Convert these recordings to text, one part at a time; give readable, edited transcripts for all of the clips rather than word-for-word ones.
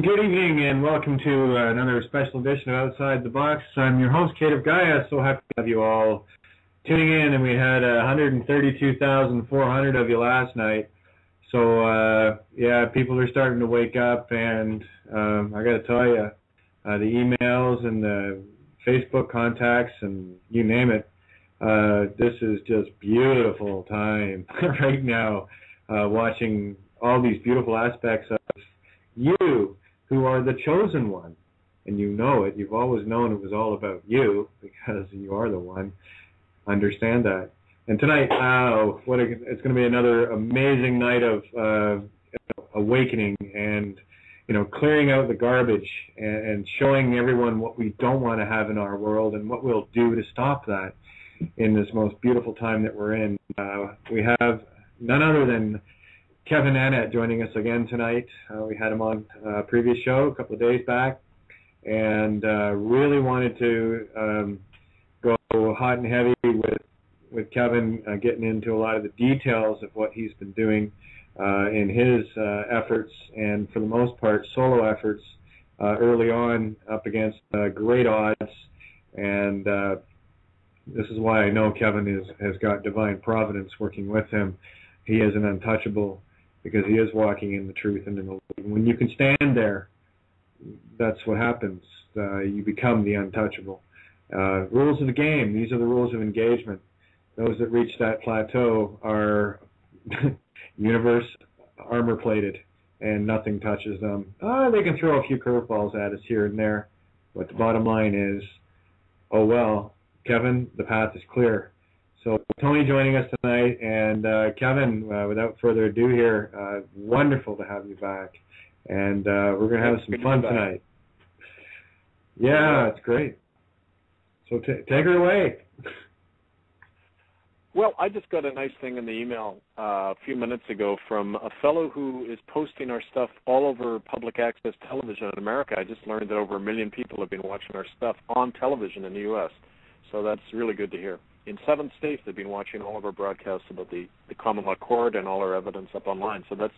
Good evening and welcome to another special edition of Outside the Box. I'm your host, Kate of Gaia. So happy to have you all tuning in, and we had 132,400 of you last night. So, people are starting to wake up, and I got to tell you, the emails and the Facebook contacts and you name it, this is just beautiful time right now, watching all these beautiful aspects of you, who are the chosen one. And you know it. You've always known it was all about you because you are the one. Understand that. And tonight, it's going to be another amazing night of awakening and, clearing out the garbage and showing everyone what we don't want to have in our world and what we'll do to stop that in this most beautiful time that we're in. We have none other than Kevin Annett joining us again tonight. We had him on a previous show a couple of days back, and really wanted to go hot and heavy with Kevin, getting into a lot of the details of what he's been doing in his efforts, and for the most part solo efforts early on up against great odds. And this is why I know Kevin has got divine providence working with him. He is an untouchable, because he is walking in the truth and in the light. When you can stand there, that's what happens. You become the untouchable. Rules of the game. These are the rules of engagement. Those that reach that plateau are universe armor-plated, and nothing touches them. They can throw a few curveballs at us here and there, but the bottom line is, oh well, Kevin, the path is clear. So Tony joining us tonight, and Kevin, without further ado here, wonderful to have you back, and we're going to have some fun tonight. Yeah, it's great. So take her away. Well, I just got a nice thing in the email a few minutes ago from a fellow who is posting our stuff all over public access television in America. I just learned that over 1 million people have been watching our stuff on television in the U.S., so that's really good to hear. In 7 states, they've been watching all of our broadcasts about the common law court and all our evidence up online. So that's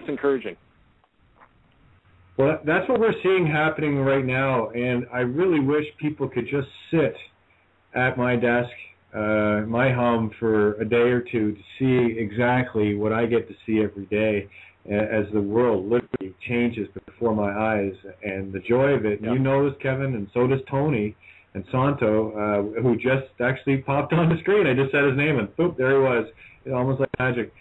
encouraging. Well, that's what we're seeing happening right now, and I really wish people could just sit at my desk, my home, for a day or two to see exactly what I get to see every day as the world literally changes before my eyes, and the joy of it. Yeah. You know this, Kevin, and so does Tony. And Santo, who just actually popped on the screen. I just said his name, and boop, there he was. It's almost like magic.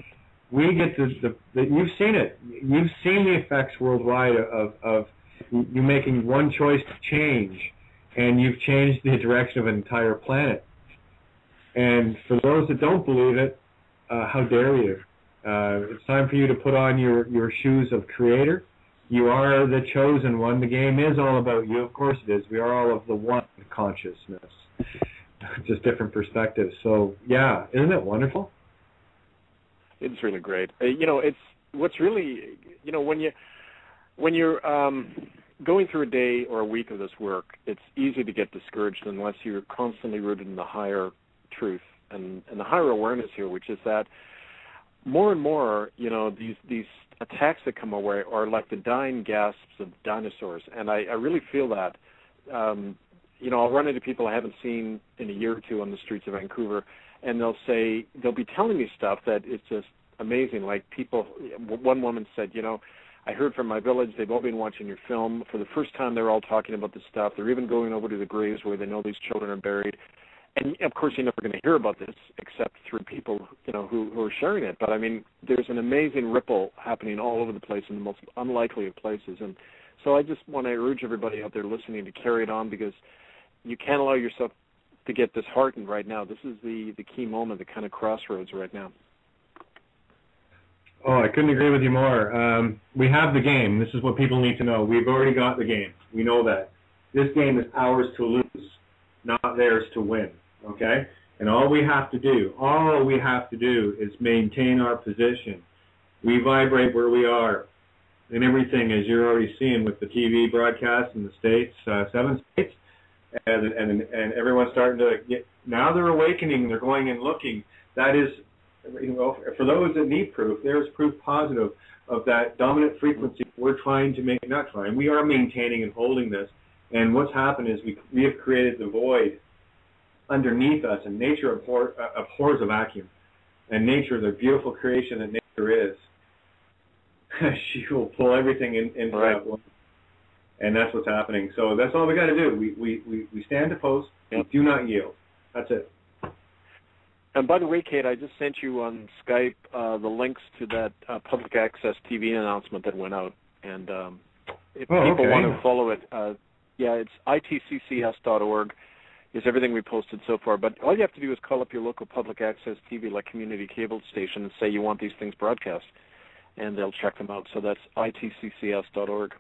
We get you've seen it. You've seen the effects worldwide of you making one choice to change, and you've changed the direction of an entire planet. And for those that don't believe it, how dare you? It's time for you to put on your shoes of creator. You are the chosen one. The game is all about you. Of course it is. We are all of the one consciousness. Just different perspectives. So, yeah, isn't it wonderful? It's really great. It's what's really, when you're going through a day or a week of this work, it's easy to get discouraged unless you're constantly rooted in the higher truth and the higher awareness here, which is that more and more, these attacks that come our way are like the dying gasps of dinosaurs, and I really feel that. I'll run into people I haven't seen in a year or two on the streets of Vancouver, and they'll be telling me stuff that is just amazing. Like people, one woman said, I heard from my village, they've all been watching your film. For the first time, they're all talking about this stuff. They're even going over to the graves where they know these children are buried. And, of course, you're never going to hear about this except through people, who are sharing it. But, I mean, there's an amazing ripple happening all over the place in the most unlikely of places. And so I just want to urge everybody out there listening to carry it on, because you can't allow yourself to get disheartened right now. This is the key moment, the kind of crossroads right now. Oh, I couldn't agree with you more. We have the game. This is what people need to know. We've already got the game. We know that. This game is ours to lose, not theirs to win, okay? And all we have to do is maintain our position. We vibrate where we are. And everything, as you're already seeing with the TV broadcast in the States, 7 states, and everyone's starting to get, now they're awakening, they're going and looking. That is, for those that need proof, there's proof positive of that dominant frequency. We're trying to we are maintaining and holding this. And what's happened is we have created the void underneath us, and nature abhors a vacuum. And nature, the beautiful creation that nature is, she will pull everything into that void. And that's what's happening. So that's all we got to do. We stand opposed. We do not yield. That's it. And by the way, Kate, I just sent you on Skype the links to that public access TV announcement that went out. And if people want to follow it, it's itccs.org is everything we posted so far. But all you have to do is call up your local public access TV, like community cable station, and say you want these things broadcast, and they'll check them out. So that's itccs.org.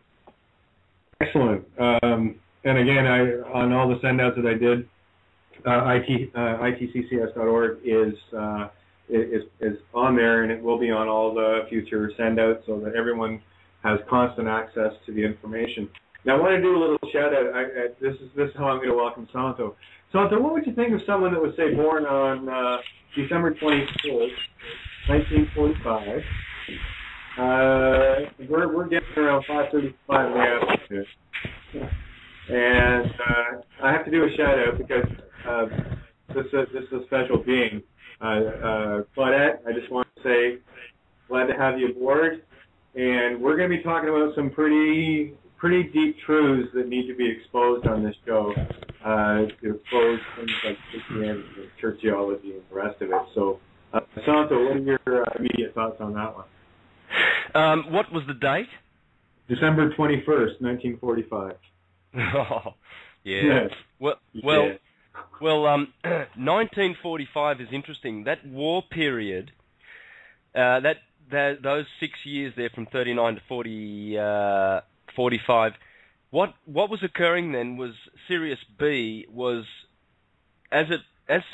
Excellent. And again, on all the sendouts that I did, itccs.org is on there, and it will be on all the future sendouts so that everyone has constant access to the information. Now, I want to do a little shout out. This is how I'm going to welcome Santo. Santo, what would you think of someone that was, say, born on December 24th, 1945? We're getting around 5:35 in the afternoon. And I have to do a shout out because this is a special being. Claudette, I just want to say, glad to have you aboard. And we're going to be talking about some pretty deep truths that need to be exposed on this show, to expose things like Christianity, churchology, and the rest of it. So, Santo, what are your immediate thoughts on that one? What was the date? December 21st, 1945. Oh, yeah. Well, 1945 is interesting. That war period, those 6 years there from 39 to 45, what was occurring then was Sirius B was, as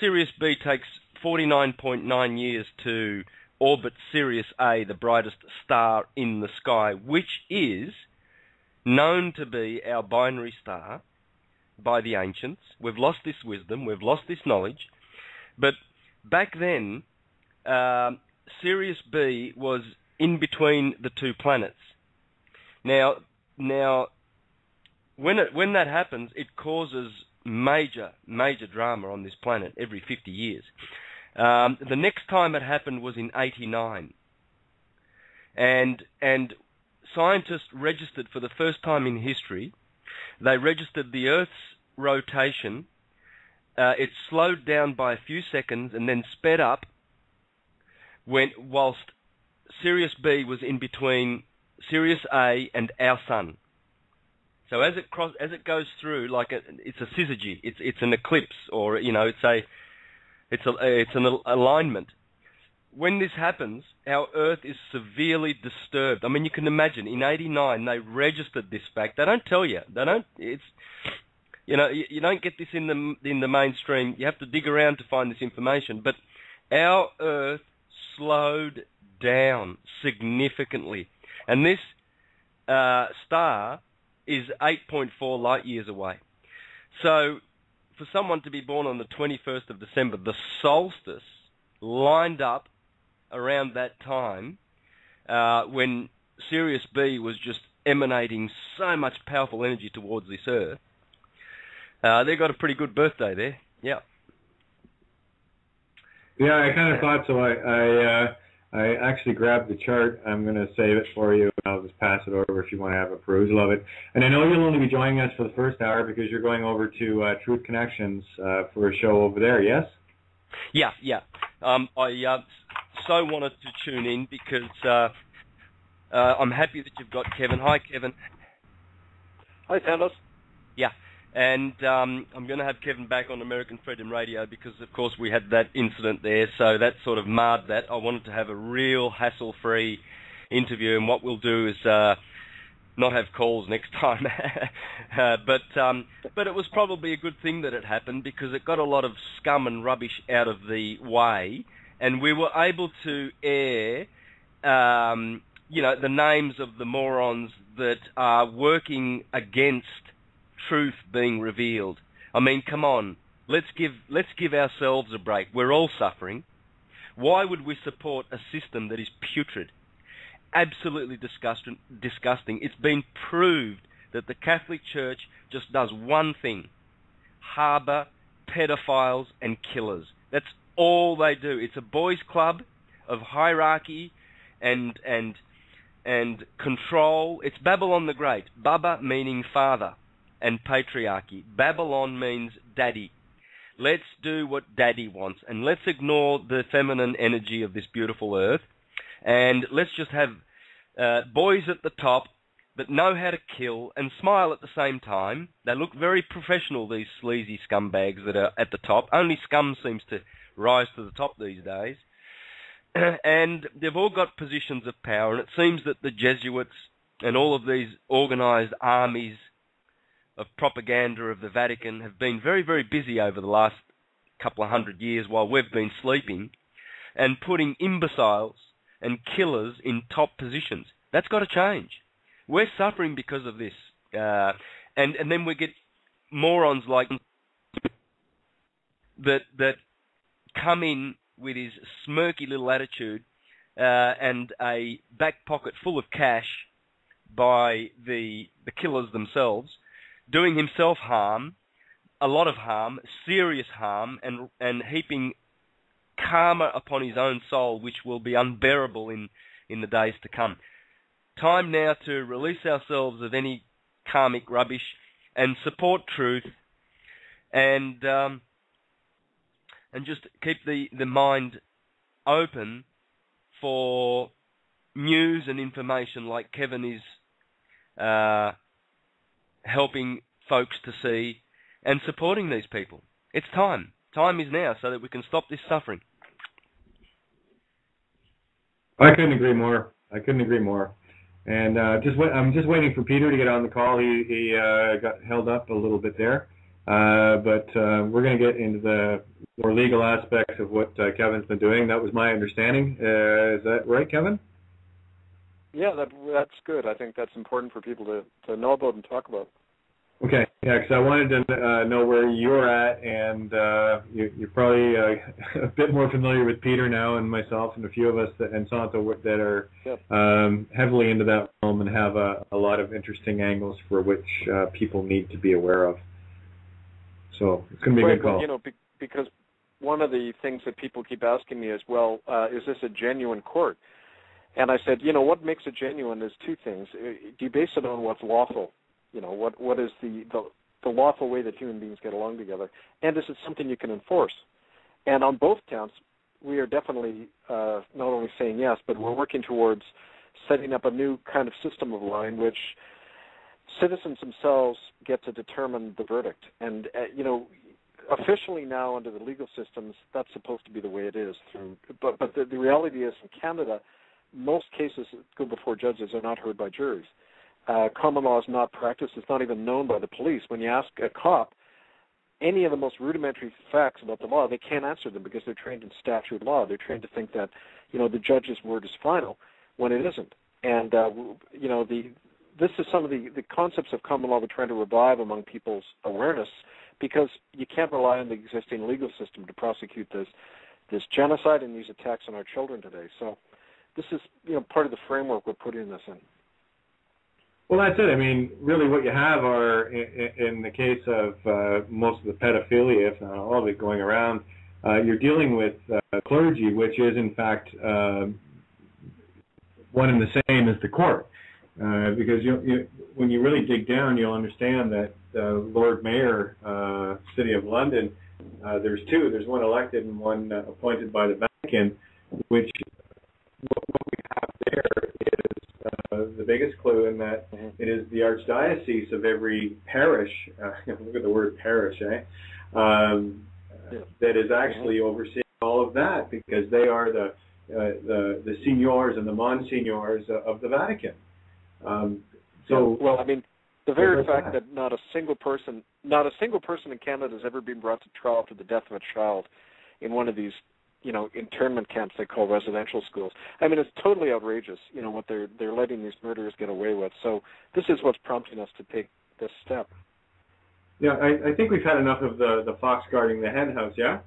Sirius B takes 49.9 years to orbit Sirius A, the brightest star in the sky, which is known to be our binary star by the ancients. We've lost this wisdom, we've lost this knowledge. But back then, Sirius B was in between the two planets. Now, when that happens, it causes major drama on this planet every 50 years. The next time it happened was in 89. And scientists registered for the first time in history, they registered the Earth's rotation. It slowed down by a few seconds and then sped up whilst Sirius B was in between Sirius A and our sun. So as it goes through, like it's a syzygy, it's an eclipse, or it's an alignment. When this happens, our Earth is severely disturbed. I mean, you can imagine, in 89, they registered this fact. They don't tell you. You don't get this in the mainstream. You have to dig around to find this information. But our Earth slowed down significantly. And this star is 8.4 light years away. So for someone to be born on the 21st of December, the solstice lined up around that time when Sirius B was just emanating so much powerful energy towards this Earth. They got a pretty good birthday there. Yeah. Yeah, I kind of thought so. I actually grabbed the chart. I'm going to save it for you. I'll just pass it over if you want to have a perusal of it. And I know you'll only be joining us for the first hour because you're going over to Truth Connections for a show over there, yes? Yeah. I so wanted to tune in because I'm happy that you've got Kevin. Hi, Kevin. Hi, Santos. Yeah. And I'm going to have Kevin back on American Freedom Radio because, of course, we had that incident there, so that sort of marred that. I wanted to have a real hassle-free interview, and what we'll do is not have calls next time. But it was probably a good thing that it happened because it got a lot of scum and rubbish out of the way, and we were able to air the names of the morons that are working against truth being revealed. I mean, come on, let's give ourselves a break. We're all suffering. Why would we support a system that is putrid? absolutely disgusting. It's been proved that the Catholic Church just does one thing: harbour pedophiles and killers. That's all they do. It's a boys' club of hierarchy and control. It's Babylon the Great. Baba meaning father, and patriarchy. Babylon means daddy. Let's do what daddy wants, and let's ignore the feminine energy of this beautiful earth, and let's just have boys at the top that know how to kill and smile at the same time. They look very professional, these sleazy scumbags that are at the top. Only scum seems to rise to the top these days. And they've all got positions of power, and it seems that the Jesuits and all of these organised armies of propaganda of the Vatican have been very, very busy over the last couple of 100 years while we've been sleeping, and putting imbeciles and killers in top positions. That's got to change. We're suffering because of this. And then we get morons like that come in with his smirky little attitude and a back pocket full of cash by the killers themselves, doing himself harm, a lot of harm, serious harm, and heaping karma upon his own soul, which will be unbearable in the days to come. Time now to release ourselves of any karmic rubbish and support truth, and just keep the mind open for news and information like Kevin is helping folks to see, and supporting these people. It's time. Time is now so that we can stop this suffering. I couldn't agree more. And I'm just waiting for Peter to get on the call. He got held up a little bit there. But we're going to get into the more legal aspects of what Kevin's been doing. That was my understanding. Is that right, Kevin? Yeah, that's good. I think that's important for people to know about and talk about. Okay, yeah, because I wanted to know where you're at, and you're probably a bit more familiar with Peter now, and myself, and a few of us and Santo that are heavily into that realm and have a lot of interesting angles for which people need to be aware of. So it's going to be a good call. Well, because one of the things that people keep asking me is, well, is this a genuine court? And I said, what makes it genuine is two things. Do you base it on what's lawful? What is the lawful way that human beings get along together? And is it something you can enforce? And on both counts, we are definitely not only saying yes, but we're working towards setting up a new kind of system of law in which citizens themselves get to determine the verdict. And, officially now under the legal systems, that's supposed to be the way it is. But the reality is in Canada, most cases that go before judges are not heard by juries. Common law is not practiced. It's not even known by the police. When you ask a cop any of the most rudimentary facts about the law, they can't answer them because they're trained in statute law. They're trained to think that, the judge's word is final when it isn't. And, this is some of the concepts of common law we're trying to revive among people's awareness, because you can't rely on the existing legal system to prosecute this genocide and these attacks on our children today. So this is, part of the framework we're putting this in. Well, that's it. I mean, really what you have are, in the case of most of the pedophilia, if not all of it going around, you're dealing with clergy, which is, in fact, one and the same as the court. Because when you really dig down, you'll understand that Lord Mayor, City of London, there's two. There's one elected and one appointed by the Vatican, which what we have there is the biggest clue in that it is the archdiocese of every parish, look at the word parish, that is actually overseeing all of that, because they are the seniors and the monsignors of the Vatican. The very fact that not a single person in Canada has ever been brought to trial for the death of a child in one of these, internment camps they call residential schools. I mean, it's totally outrageous, what they're letting these murderers get away with. So this is what's prompting us to take this step. Yeah, I think we've had enough of the fox guarding the hen house, yeah?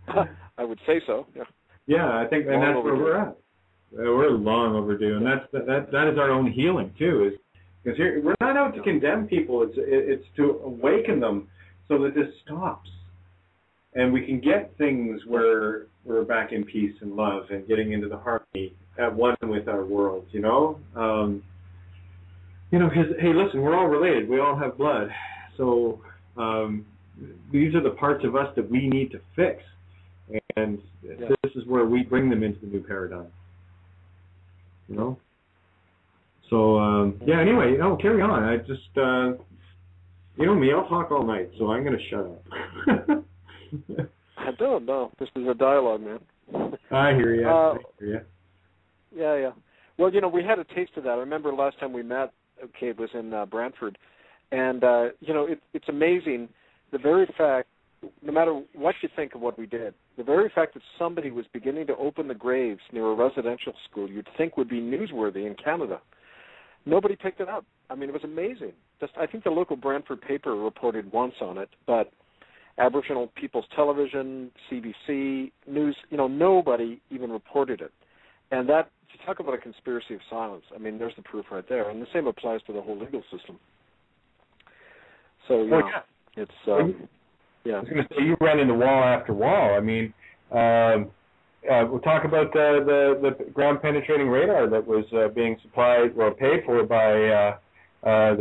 I would say so, yeah. Yeah, I think, and that's where we're at. We're long overdue, and that is our own healing too. Is because we're not out to condemn people. It's to awaken them so that this stops, and we can get things where we're back in peace and love and getting into the harmony at one with our world. Because hey, listen, we're all related. We all have blood, so these are the parts of us that we need to fix, and this is where we bring them into the new paradigm. So anyway, carry on. I just me, I'll talk all night, so I'm going to shut up. I don't know. This is a dialogue, man. I hear you. Yeah. Well, we had a taste of that. I remember last time we met, it was in Brantford, and it's amazing the very fact, no matter what you think of what we did, the very fact that somebody was beginning to open the graves near a residential school you'd think would be newsworthy in Canada. Nobody picked it up. I mean, it was amazing. I think the local Brantford paper reported once on it, but Aboriginal People's Television, CBC, News, nobody even reported it. And that, to talk about a conspiracy of silence, I mean, there's the proof right there. And the same applies to the whole legal system. So, it's... I was going to say, you ran into wall after wall. I mean, we'll talk about the ground-penetrating radar that was being supplied or paid for by as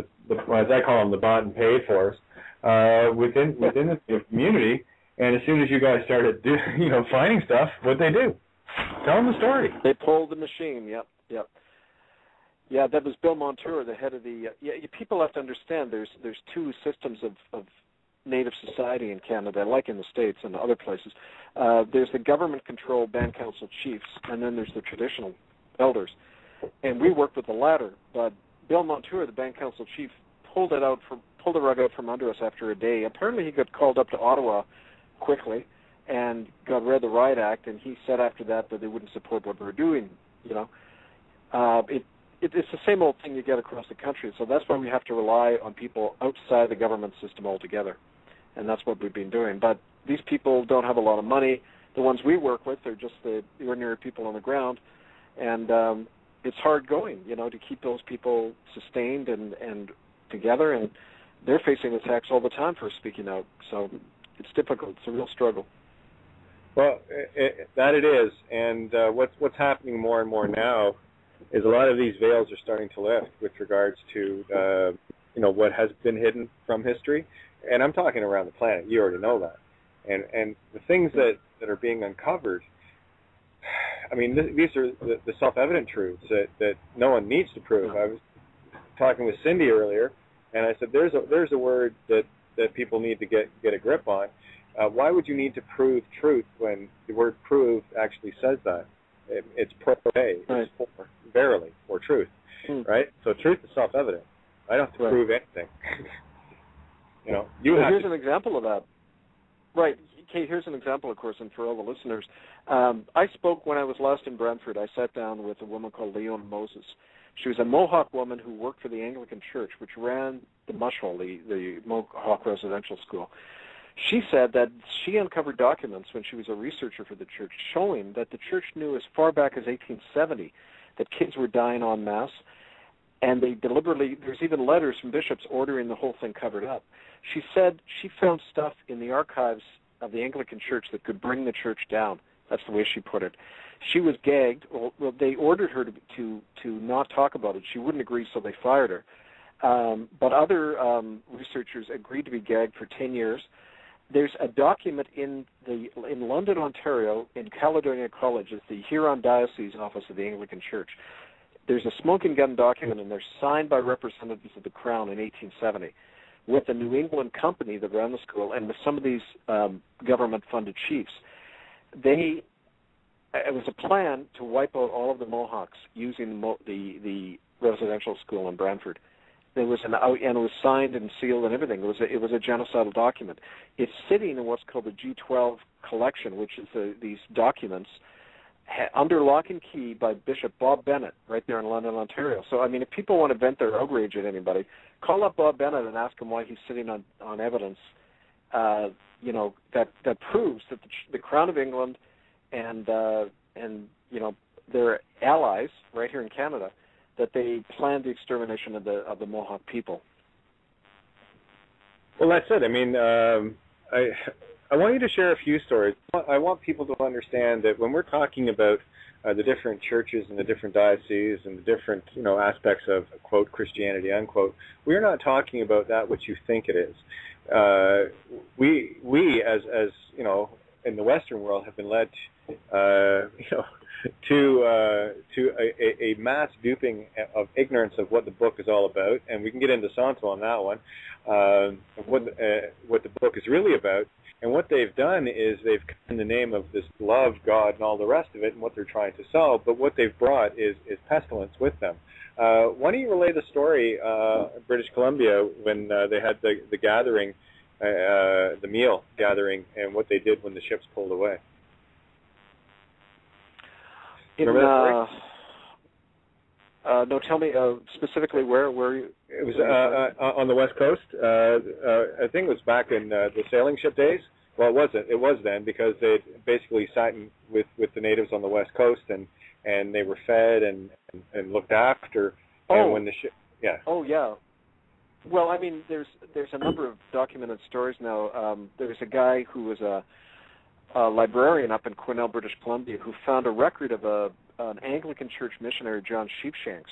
I call them, the bought and paid fors within the community. And as soon as you guys started, finding stuff, what'd they do? Tell them the story. They pulled the machine. Yep. Yeah, that was Bill Montour, the head of the. People have to understand. There's two systems of Native society in Canada, like in the States and other places. There's the government-controlled band council chiefs, and then there's the traditional elders. And we worked with the latter, but Bill Montour, the band council chief, pulled the rug out from under us after a day. Apparently he got called up to Ottawa quickly and got read the Riot Act, and he said after that they wouldn't support what we were doing. It's the same old thing you get across the country, so that's why we have to rely on people outside the government system altogether. And that's what we've been doing. But these people don't have a lot of money. The ones we work with are just the ordinary people on the ground. And it's hard going, to keep those people sustained and together. And they're facing attacks all the time for speaking out. So it's difficult. It's a real struggle. Well, that it is. And what's happening more and more now is a lot of these veils are starting to lift with regards to, what has been hidden from history. And I'm talking around the planet. You already know that. And the things that are being uncovered, I mean, these are the self-evident truths that no one needs to prove. I was talking with Cindy earlier, and I said there's a word that people need to get a grip on. Why would you need to prove truth when the word prove actually says that? It's pro se, it's for, verily, or truth, right? So truth is self-evident. I don't have to prove anything. Here's an example of that. Right. Kate, here's an example, of course, and for all the listeners. I spoke when I was last in Brantford. I sat down with a woman called Leon Moses. She was a Mohawk woman who worked for the Anglican Church, which ran the Mush Hole, the Mohawk residential school. She said that she uncovered documents when she was a researcher for the church showing that the church knew as far back as 1870 that kids were dying en masse. And they deliberately, there's even letters from bishops ordering the whole thing covered up. She said she found stuff in the archives of the Anglican Church that could bring the church down. That's the way she put it. She was gagged. Well, they ordered her to not talk about it. She wouldn't agree, so they fired her. But other researchers agreed to be gagged for 10 years. There's a document in London, Ontario, in Caledonia College, it's the Huron Diocese Office of the Anglican Church. There's a smoking gun document, and they're signed by representatives of the Crown in 1870 with the New England company that ran the school and with some of these government-funded chiefs. It was a plan to wipe out all of the Mohawks using the residential school in Brantford. And it was signed and sealed and everything. It was a genocidal document. It's sitting in what's called the G12 collection, which is these documents under lock and key by Bishop Bob Bennett right there in London, Ontario. So, I mean, if people want to vent their outrage at anybody, call up Bob Bennett and ask him why he's sitting on evidence, that proves that the Crown of England and their allies right here in Canada that they planned the extermination of the Mohawk people. Well, that's it. I mean, I want you to share a few stories. I want people to understand that when we're talking about the different churches and the different dioceses and the different, aspects of, quote, Christianity, unquote, we're not talking about that which you think it is. We as in the Western world have been led, to a mass duping of ignorance of what the book is all about, and we can get into Santo on that one, what the book is really about. And what they've done is they've come in the name of this love, God, and all the rest of it, and what they're trying to solve. But what they've brought is pestilence with them. Why don't you relay the story in British Columbia when they had the gathering, the meal gathering, and what they did when the ships pulled away? Remember that story? No, tell me specifically where you... It was on the West Coast. I think it was back in the sailing ship days. Well, it wasn't. It was then, because they basically sat with the natives on the West Coast, and they were fed and looked after. And when the ship, yeah. Oh yeah. Well, I mean, there's a number of documented stories now. There's a guy who was a librarian up in Quesnel, British Columbia, who found a record of an Anglican church missionary, John Sheepshanks.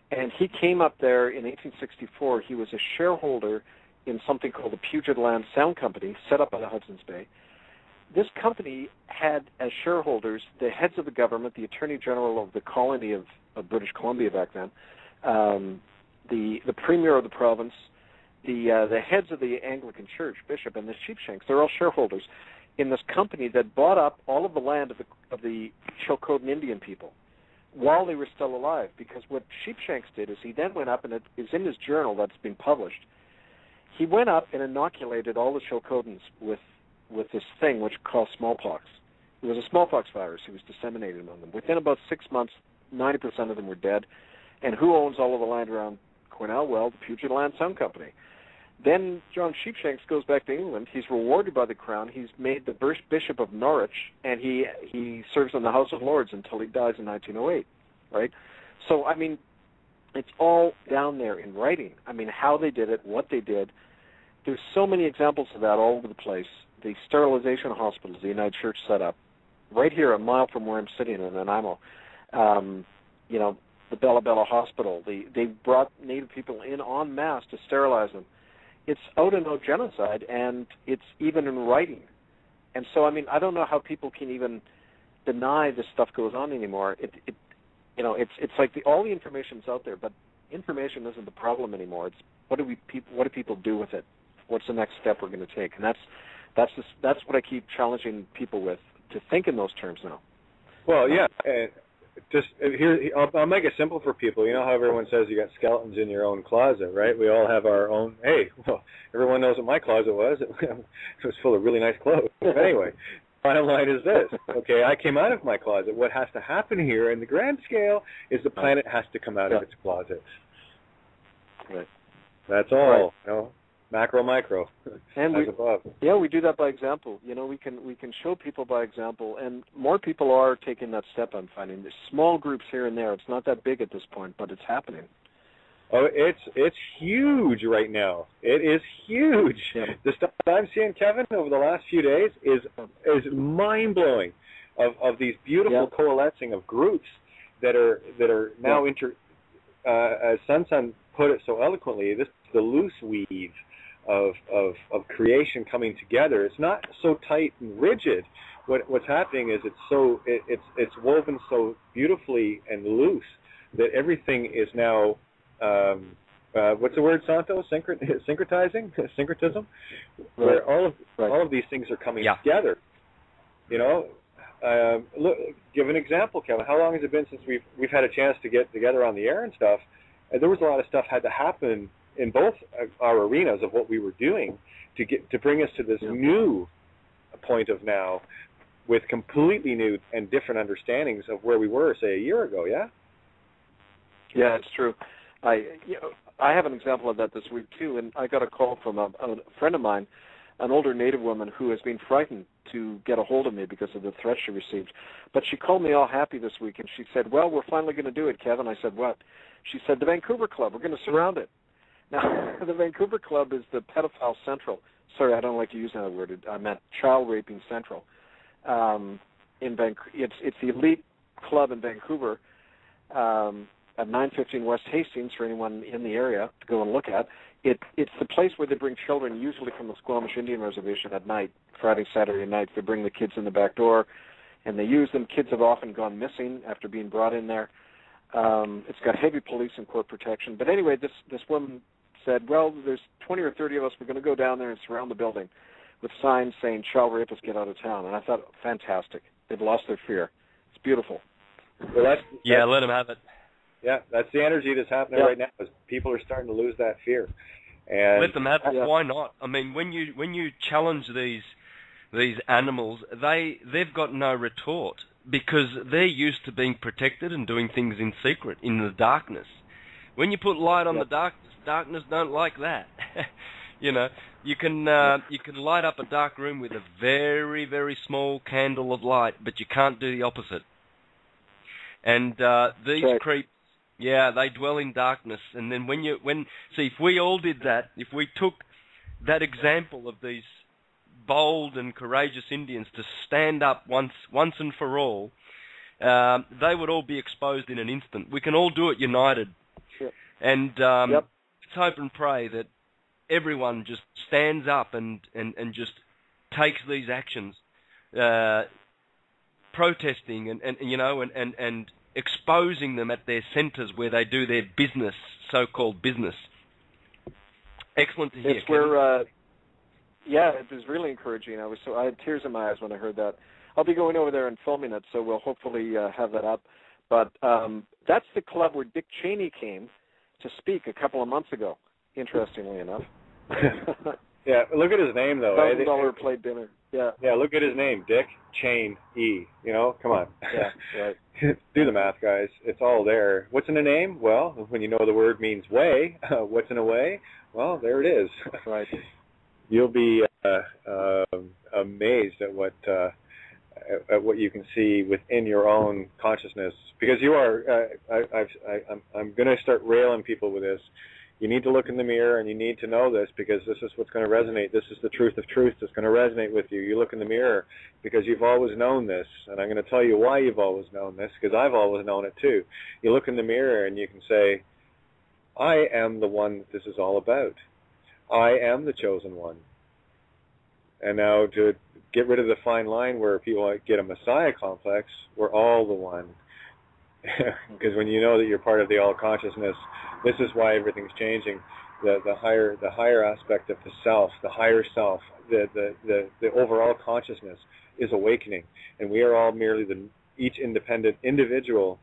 And he came up there in 1864. He was a shareholder in something called the Puget Land Sound Company, set up by the Hudson's Bay. This company had as shareholders the heads of the government, the Attorney General of the colony of British Columbia back then, the Premier of the province, the heads of the Anglican Church, Bishop, and the Sheepshanks. They're all shareholders in this company that bought up all of the land of the Chilcotin Indian people while they were still alive. Because what Sheepshanks did is he then went up, and it is in his journal that's been published, he went up and inoculated all the Chilcotins with this thing which caused smallpox. It was a smallpox virus. He was disseminated among them. Within about 6 months, 90% of them were dead. And who owns all of the land around Quesnel? Well, the Puget Land Sound Company. Then John Sheepshanks goes back to England. He's rewarded by the Crown. He's made the Bishop of Norwich, and he serves in the House of Lords until he dies in 1908, right? So, I mean, it's all down there in writing. I mean, how they did it, what they did. There's so many examples of that all over the place. The sterilization hospitals the United Church set up, right here a mile from where I'm sitting in Nanaimo, the Bella Bella Hospital. They brought Native people in en masse to sterilize them. It's out and out genocide, and it's even in writing. And so, I mean, I don't know how people can even deny this stuff goes on anymore. It's like all the information's out there, but information isn't the problem anymore. It's what do people do with it? What's the next step we're going to take? And that's what I keep challenging people with, to think in those terms now. Well, yeah. Just here, I'll make it simple for people. You know how everyone says you got skeletons in your own closet, right? We all have our own. Hey, well, everyone knows what my closet was. It was full of really nice clothes. But anyway, bottom line is this. Okay, I came out of my closet. What has to happen here in the grand scale is the planet has to come out of its closet. Right. That's all. Right. Macro, micro, and as above. Yeah, we do that by example. We can show people by example, and more people are taking that step. I'm finding there's small groups here and there. It's not that big at this point, but it's happening. Oh, it's huge right now. It is huge. Yeah. The stuff that I'm seeing, Kevin, over the last few days is mind blowing. Of these beautiful coalescing of groups that are now as Sun put it so eloquently, this is the loose weave of creation coming together. It's not so tight and rigid. What's happening is it's woven so beautifully and loose that everything is now what's the word, Santo? Syncretizing? Syncretism? Where all of these things are coming together. Look, give an example, Kevin. How long has it been since we've had a chance to get together on the air and stuff? There was a lot of stuff had to happen in both our arenas of what we were doing to bring us to this new point of now, with completely new and different understandings of where we were, say, a year ago. Yeah. Yeah, it's true. I have an example of that this week too, and I got a call from a friend of mine, an older Native woman who has been frightened to get a hold of me because of the threat she received. But she called me all happy this week, and she said, well, we're finally going to do it, Kevin. I said, what? She said, the Vancouver Club. We're going to surround it. Now, the Vancouver Club is the pedophile central. Sorry, I don't like to use that word. I meant child raping central. In it's the elite club in Vancouver at 915 West Hastings for anyone in the area to go and look at. It's the place where they bring children, usually from the Squamish Indian Reservation at night, Friday, Saturday night. They bring the kids in the back door, and they use them. Kids have often gone missing after being brought in there. It's got heavy police and court protection. But anyway, this woman said, well, there's 20 or 30 of us. We're going to go down there and surround the building with signs saying, child rapists, get out of town. And I thought, fantastic. They've lost their fear. It's beautiful. Well, let them have it. Yeah, that's the energy that's happening right now. Is people are starting to lose that fear. And let them have it. Why not? I mean, when you challenge these animals, they've got no retort because they're used to being protected and doing things in secret, in the darkness. When you put light on the darkness don't like that. You know, you can light up a dark room with a very, very small candle of light, but you can't do the opposite. And these creeps, they dwell in darkness. And then if we all did that, if we took that example of these bold and courageous Indians to stand up once and for all, they would all be exposed in an instant. We can all do it united. Sure. And let's hope and pray that everyone just stands up and just takes these actions, protesting and exposing them at their centres where they do their business, so-called business. Excellent to hear. It's where, it was really encouraging. I had tears in my eyes when I heard that. I'll be going over there and filming it, so we'll hopefully have that up. But that's the club where Dick Cheney came to speak a couple of months ago, interestingly enough. Yeah, look at his name, though. $1,000 plate dinner. Yeah. Yeah, look at his name, Dick Cheney. You know, come on. Yeah, right. Do the math, guys. It's all there. What's in a name? Well, when you know the word means way, what's in a way? Well, there it is. Right. You'll be amazed at what you can see within your own consciousness, because you are. I'm going to start railing people with this. You need to look in the mirror, and you need to know this, because this is what's going to resonate. This is the truth of truth that's going to resonate with you. You look in the mirror because you've always known this, and I'm going to tell you why you've always known this, because I've always known it too. You look in the mirror and you can say, I am the one that this is all about. I am the chosen one. And now to get rid of the fine line where people get a Messiah complex, we're all the one. Because when you know that you're part of the all-consciousness, this is why everything's changing. The higher aspect of the self, the higher self, the overall consciousness is awakening, and we are all merely each independent individual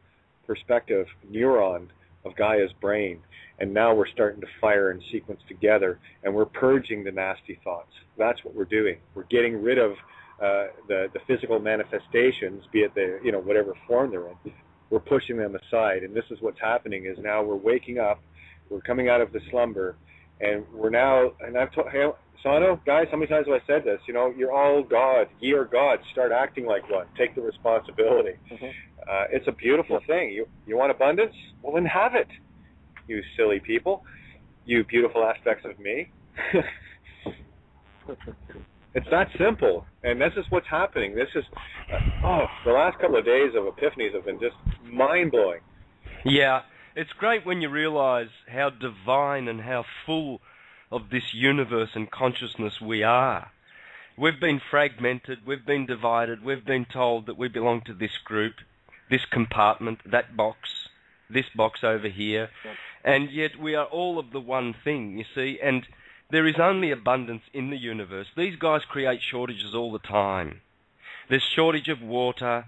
perspective neuron of Gaia's brain. And now we're starting to fire and sequence together, and we're purging the nasty thoughts. That's what we're doing. We're getting rid of the physical manifestations, be it whatever form they're in. We're pushing them aside, and this is what's happening. Is now we're waking up, we're coming out of the slumber, and we're now. And I've told Sano, guys, how many times have I said this? You're all God. Ye are God. Start acting like one. Take the responsibility. Mm-hmm. It's a beautiful thing. You want abundance? Well, then have it. You silly people. You beautiful aspects of me. It's that simple, and this is what's happening. This is, the last couple of days of epiphanies have been just mind-blowing. Yeah, it's great when you realize how divine and how full of this universe and consciousness we are. We've been fragmented, we've been divided, we've been told that we belong to this group, this compartment, that box, this box over here, and yet we are all of the one thing, you see, and there is only abundance in the universe. These guys create shortages all the time. There's shortage of water,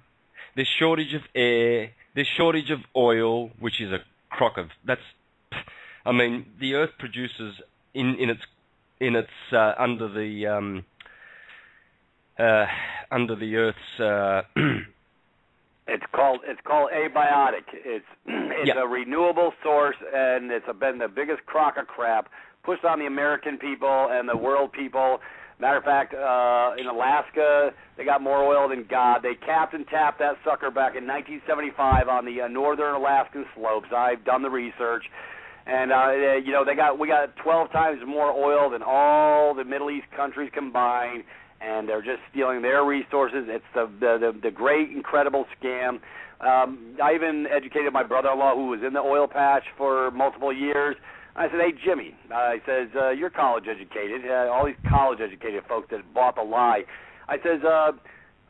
there's shortage of air, there's shortage of oil, which is a crock of, the earth produces under the earth's It's called abiotic. It's a renewable source, and it's been the biggest crock of crap pushed on the American people and the world people Matter of fact, in Alaska, they got more oil than God. They capped and tapped that sucker back in 1975 on the northern Alaskan slopes. I've done the research. And we got 12 times more oil than all the Middle East countries combined, and they're just stealing their resources. It's the great, incredible scam. I even educated my brother-in-law, who was in the oil patch for multiple years. I said, "Hey, Jimmy," I says, "you're college educated. All these college educated folks that bought the lie." I says,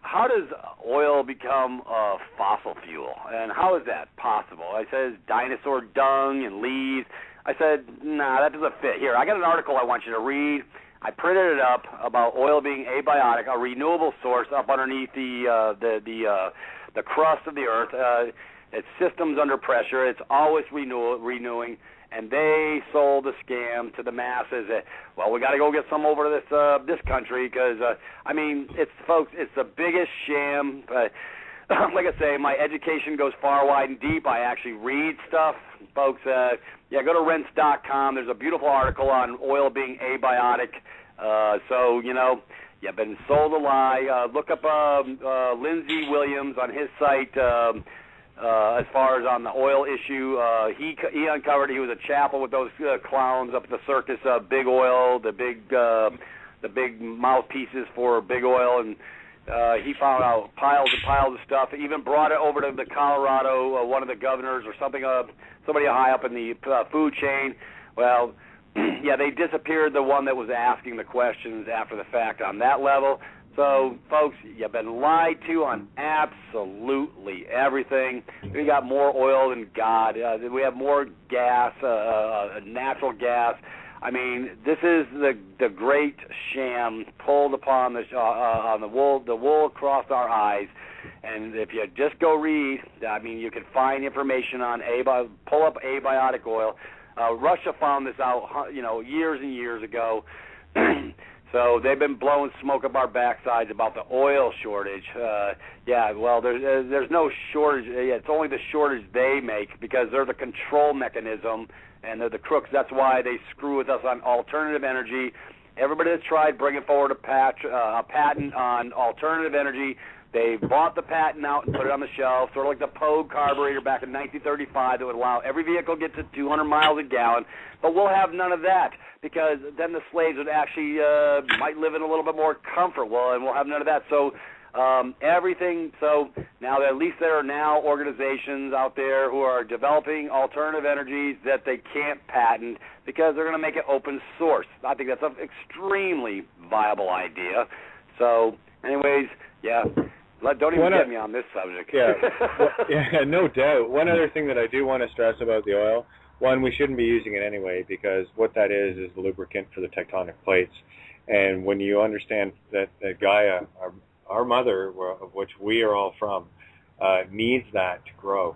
"How does oil become a fossil fuel, and how is that possible?" I says, "Dinosaur dung and leaves." I said, "Nah, that doesn't fit. Here, I got an article I want you to read." I printed it up about oil being abiotic, a renewable source up underneath the crust of the earth. It's systems under pressure. It's always renewing. And they sold the scam to the masses. Well, we got to go get some over to this country because, it's the biggest sham. Like I say, my education goes far, wide, and deep. I actually read stuff. Folks, go to Rense.com. There's a beautiful article on oil being abiotic. You've been sold a lie. Look up Lindsey Williams on his site. As far as on the oil issue, he uncovered he was a chaplain with those clowns up at the circus, Big Oil, the big mouthpieces for Big Oil, and he found out piles and piles of stuff. He even brought it over to the Colorado, one of the governors or something, somebody high up in the food chain. Well, they disappeared the one that was asking the questions after the fact on that level. So, folks, you've been lied to on absolutely everything. We got more oil than God. We have more gas, natural gas. I mean, this is the great sham pulled upon on the wool across our eyes. And if you just go read, you can find information on pull up abiotic oil. Russia found this out, years and years ago. So they've been blowing smoke up our backsides about the oil shortage. There's no shortage. It's only the shortage they make because they're the control mechanism and they're the crooks. That's why they screw with us on alternative energy. Everybody that's tried bringing forward a patent on alternative energy, they bought the patent out and put it on the shelf, sort of like the Pogue carburetor back in 1935 that would allow every vehicle to get to 200 miles a gallon. But we'll have none of that because then the slaves would actually might live in a little bit more comfort. Well, and we'll have none of that. So everything. So now at least there are now organizations out there who are developing alternative energies that they can't patent because they're going to make it open source. I think that's an extremely viable idea. So, anyways, don't even get me on this subject. No doubt. One other thing that I do want to stress about the oil, one, we shouldn't be using it anyway because what that is the lubricant for the tectonic plates. And when you understand that Gaia, our mother, of which we are all from, needs that to grow.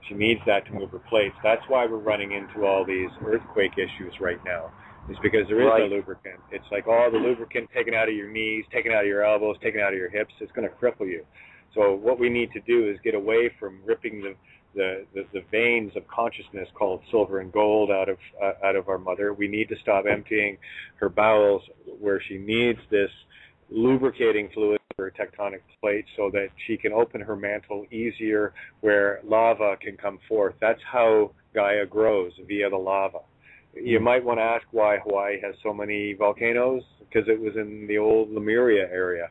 She needs that to move her plates. That's why we're running into all these earthquake issues right now. It's because there is no lubricant. It's like all the lubricant taken out of your knees, taken out of your elbows, taken out of your hips. It's going to cripple you. So what we need to do is get away from ripping the veins of consciousness called silver and gold out of our mother. We need to stop emptying her bowels where she needs this lubricating fluid for tectonic plates so that she can open her mantle easier where lava can come forth. That's how Gaia grows, via the lava. You might want to ask why Hawaii has so many volcanoes, because it was in the old Lemuria area.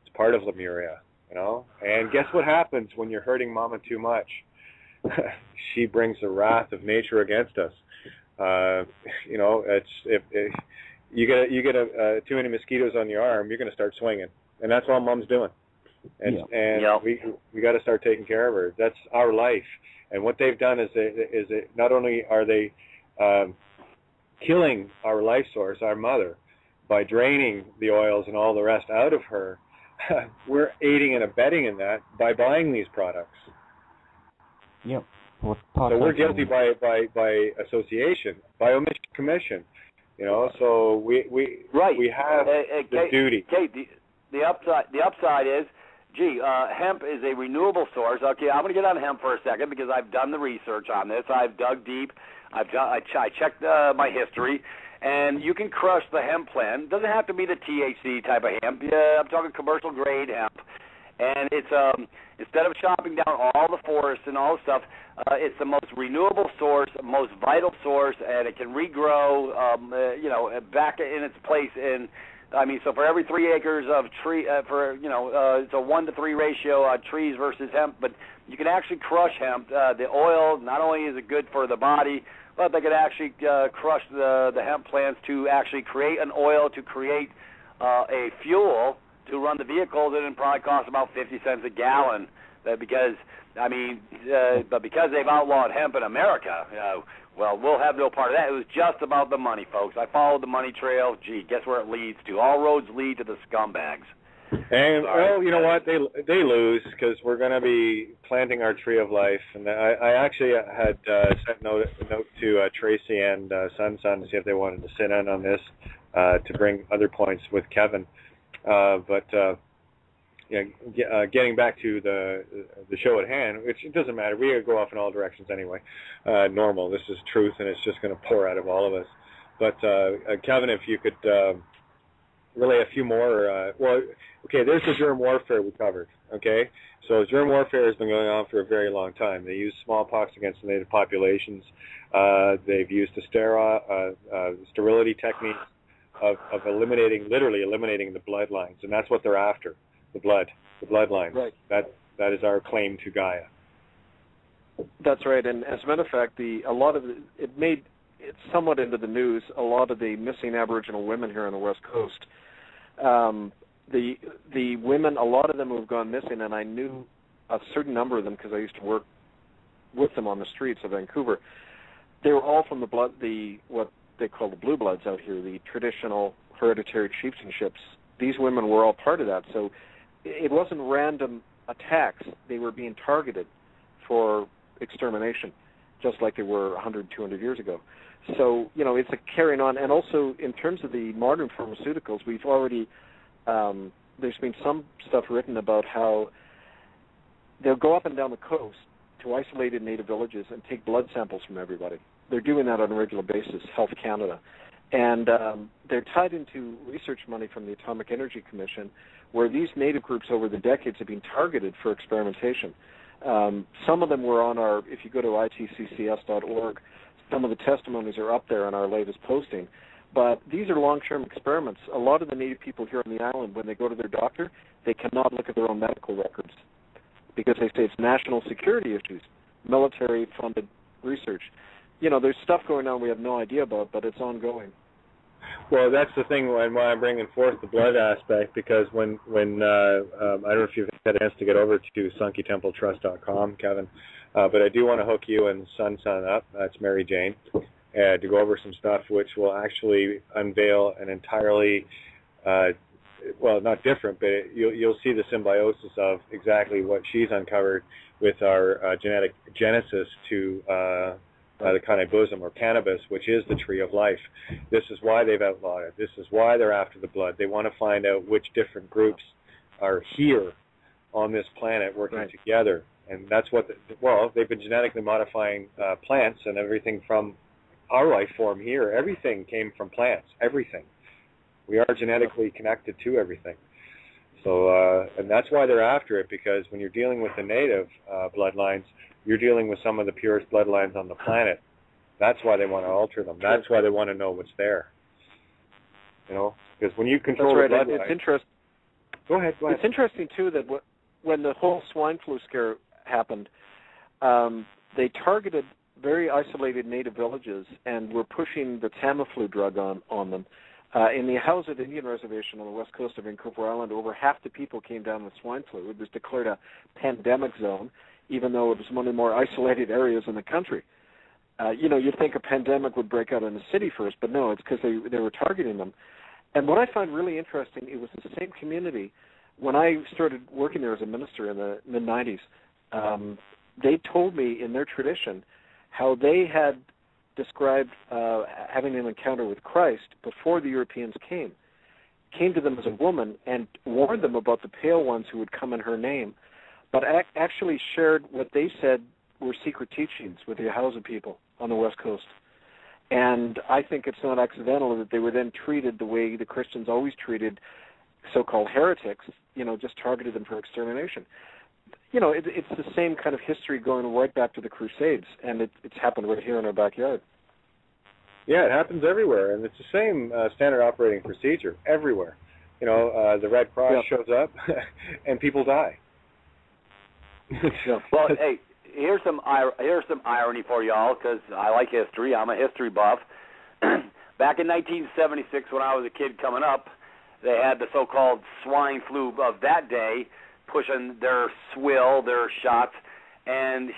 It's part of Lemuria, And guess what happens when you're hurting Mama too much? She brings the wrath of nature against us. It's if you get too many mosquitoes on your arm, you're going to start swinging, and that's all Mom's doing. And we got to start taking care of her. That's our life. And what they've done is not only are they killing our life source, our mother, by draining the oils and all the rest out of her, we're aiding and abetting in that by buying these products. Yep. So we're guilty by association, by omission, commission. So we have the duty. Kate, the upside is, hemp is a renewable source. Okay, I'm going to get on hemp for a second because I've done the research on this. I've dug deep. I checked my history, and you can crush the hemp plant. It doesn't have to be the THC type of hemp. Yeah, I'm talking commercial grade hemp. And it's instead of chopping down all the forests and all the stuff, it's the most renewable source, most vital source, and it can regrow, back in its place. So for every 3 acres of tree, it's a 1-to-3 ratio trees versus hemp. But you can actually crush hemp. The oil, not only is it good for the body, but they could actually crush the hemp plants to actually create an oil, to create a fuel to run the vehicles, and it probably costs about 50 cents a gallon. Because they've outlawed hemp in America, we'll have no part of that. It was just about the money, folks. I followed the money trail. Gee, guess where it leads to? All roads lead to the scumbags. And well, you know what? They lose, because we're going to be planting our tree of life. And I actually had sent a note to Tracy and Sun to see if they wanted to sit in on this to bring other points with Kevin. Getting back to the show at hand, which it doesn't matter. We go off in all directions anyway. Normal. This is truth, and it's just going to pour out of all of us. But Kevin, if you could relay a few more. There's the germ warfare we covered. Okay, so germ warfare has been going on for a very long time. They use smallpox against the native populations. They've used the sterility techniques of literally eliminating the bloodlines, and that's what they're after. The bloodlines. Right. That is our claim to Gaia. That's right. And as a matter of fact, it made it somewhat into the news. A lot of the missing Aboriginal women here on the West Coast. The women, a lot of them who've gone missing, and I knew a certain number of them because I used to work with them on the streets of Vancouver. They were all from what they call the blue bloods out here, the traditional hereditary chieftainships. These women were all part of that. So it wasn't random attacks. They were being targeted for extermination, just like they were 100, 200 years ago. So, it's a carrying on. And also, in terms of the modern pharmaceuticals, we've already, there's been some stuff written about how they'll go up and down the coast to isolated native villages and take blood samples from everybody. They're doing that on a regular basis, Health Canada. And they're tied into research money from the Atomic Energy Commission, where these native groups over the decades have been targeted for experimentation. Some of them were on if you go to itccs.org, some of the testimonies are up there on our latest posting. But these are long-term experiments. A lot of the native people here on the island, when they go to their doctor, they cannot look at their own medical records because they say it's national security issues, military-funded research. There's stuff going on we have no idea about, but it's ongoing. Well, that's the thing, and why I'm bringing forth the blood aspect, because when I don't know if you've had a chance to get over to SunkyTempleTrust.com, Kevin, but I do want to hook you and Sun up, that's Mary Jane, to go over some stuff which will actually unveil an entirely, not different, but you'll see the symbiosis of exactly what she's uncovered with our genetic genesis to the cannabism or cannabis, which is the tree of life. This is why they've outlawed it. This is why they're after the blood. They want to find out which different groups are here on this planet working together. And that's what, they've been genetically modifying plants and everything from our life form here. Everything came from plants, everything. We are genetically connected to everything. So, and that's why they're after it, because when you're dealing with the native bloodlines, you're dealing with some of the purest bloodlines on the planet. That's why they want to alter them. That's why they want to know what's there. Because when you control the bloodline... It's interesting. Go ahead. It's interesting, too, that when the whole swine flu scare happened, they targeted very isolated native villages and were pushing the Tamiflu drug on them. In the Hausa Indian Reservation on the west coast of Vancouver Island, over half the people came down with swine flu. It was declared a pandemic zone, even though it was one of the more isolated areas in the country. You'd think a pandemic would break out in the city first, but no, it's because they were targeting them. And what I find really interesting, it was the same community. When I started working there as a minister in the mid-'90s, they told me in their tradition how they had described having an encounter with Christ before the Europeans came to them as a woman and warned them about the pale ones who would come in her name, but actually shared what they said were secret teachings with the Hausa people on the West Coast. And I think it's not accidental that they were then treated the way the Christians always treated so-called heretics, just targeted them for extermination. It's the same kind of history going right back to the Crusades, and it's happened right here in our backyard. Yeah, it happens everywhere, and it's the same standard operating procedure everywhere. The Red Cross shows up, and people die. Well, hey, here's some irony for y'all, because I like history. I'm a history buff. Back in 1976, when I was a kid coming up, they had the so-called swine flu of that day, pushing their swill, their shots, and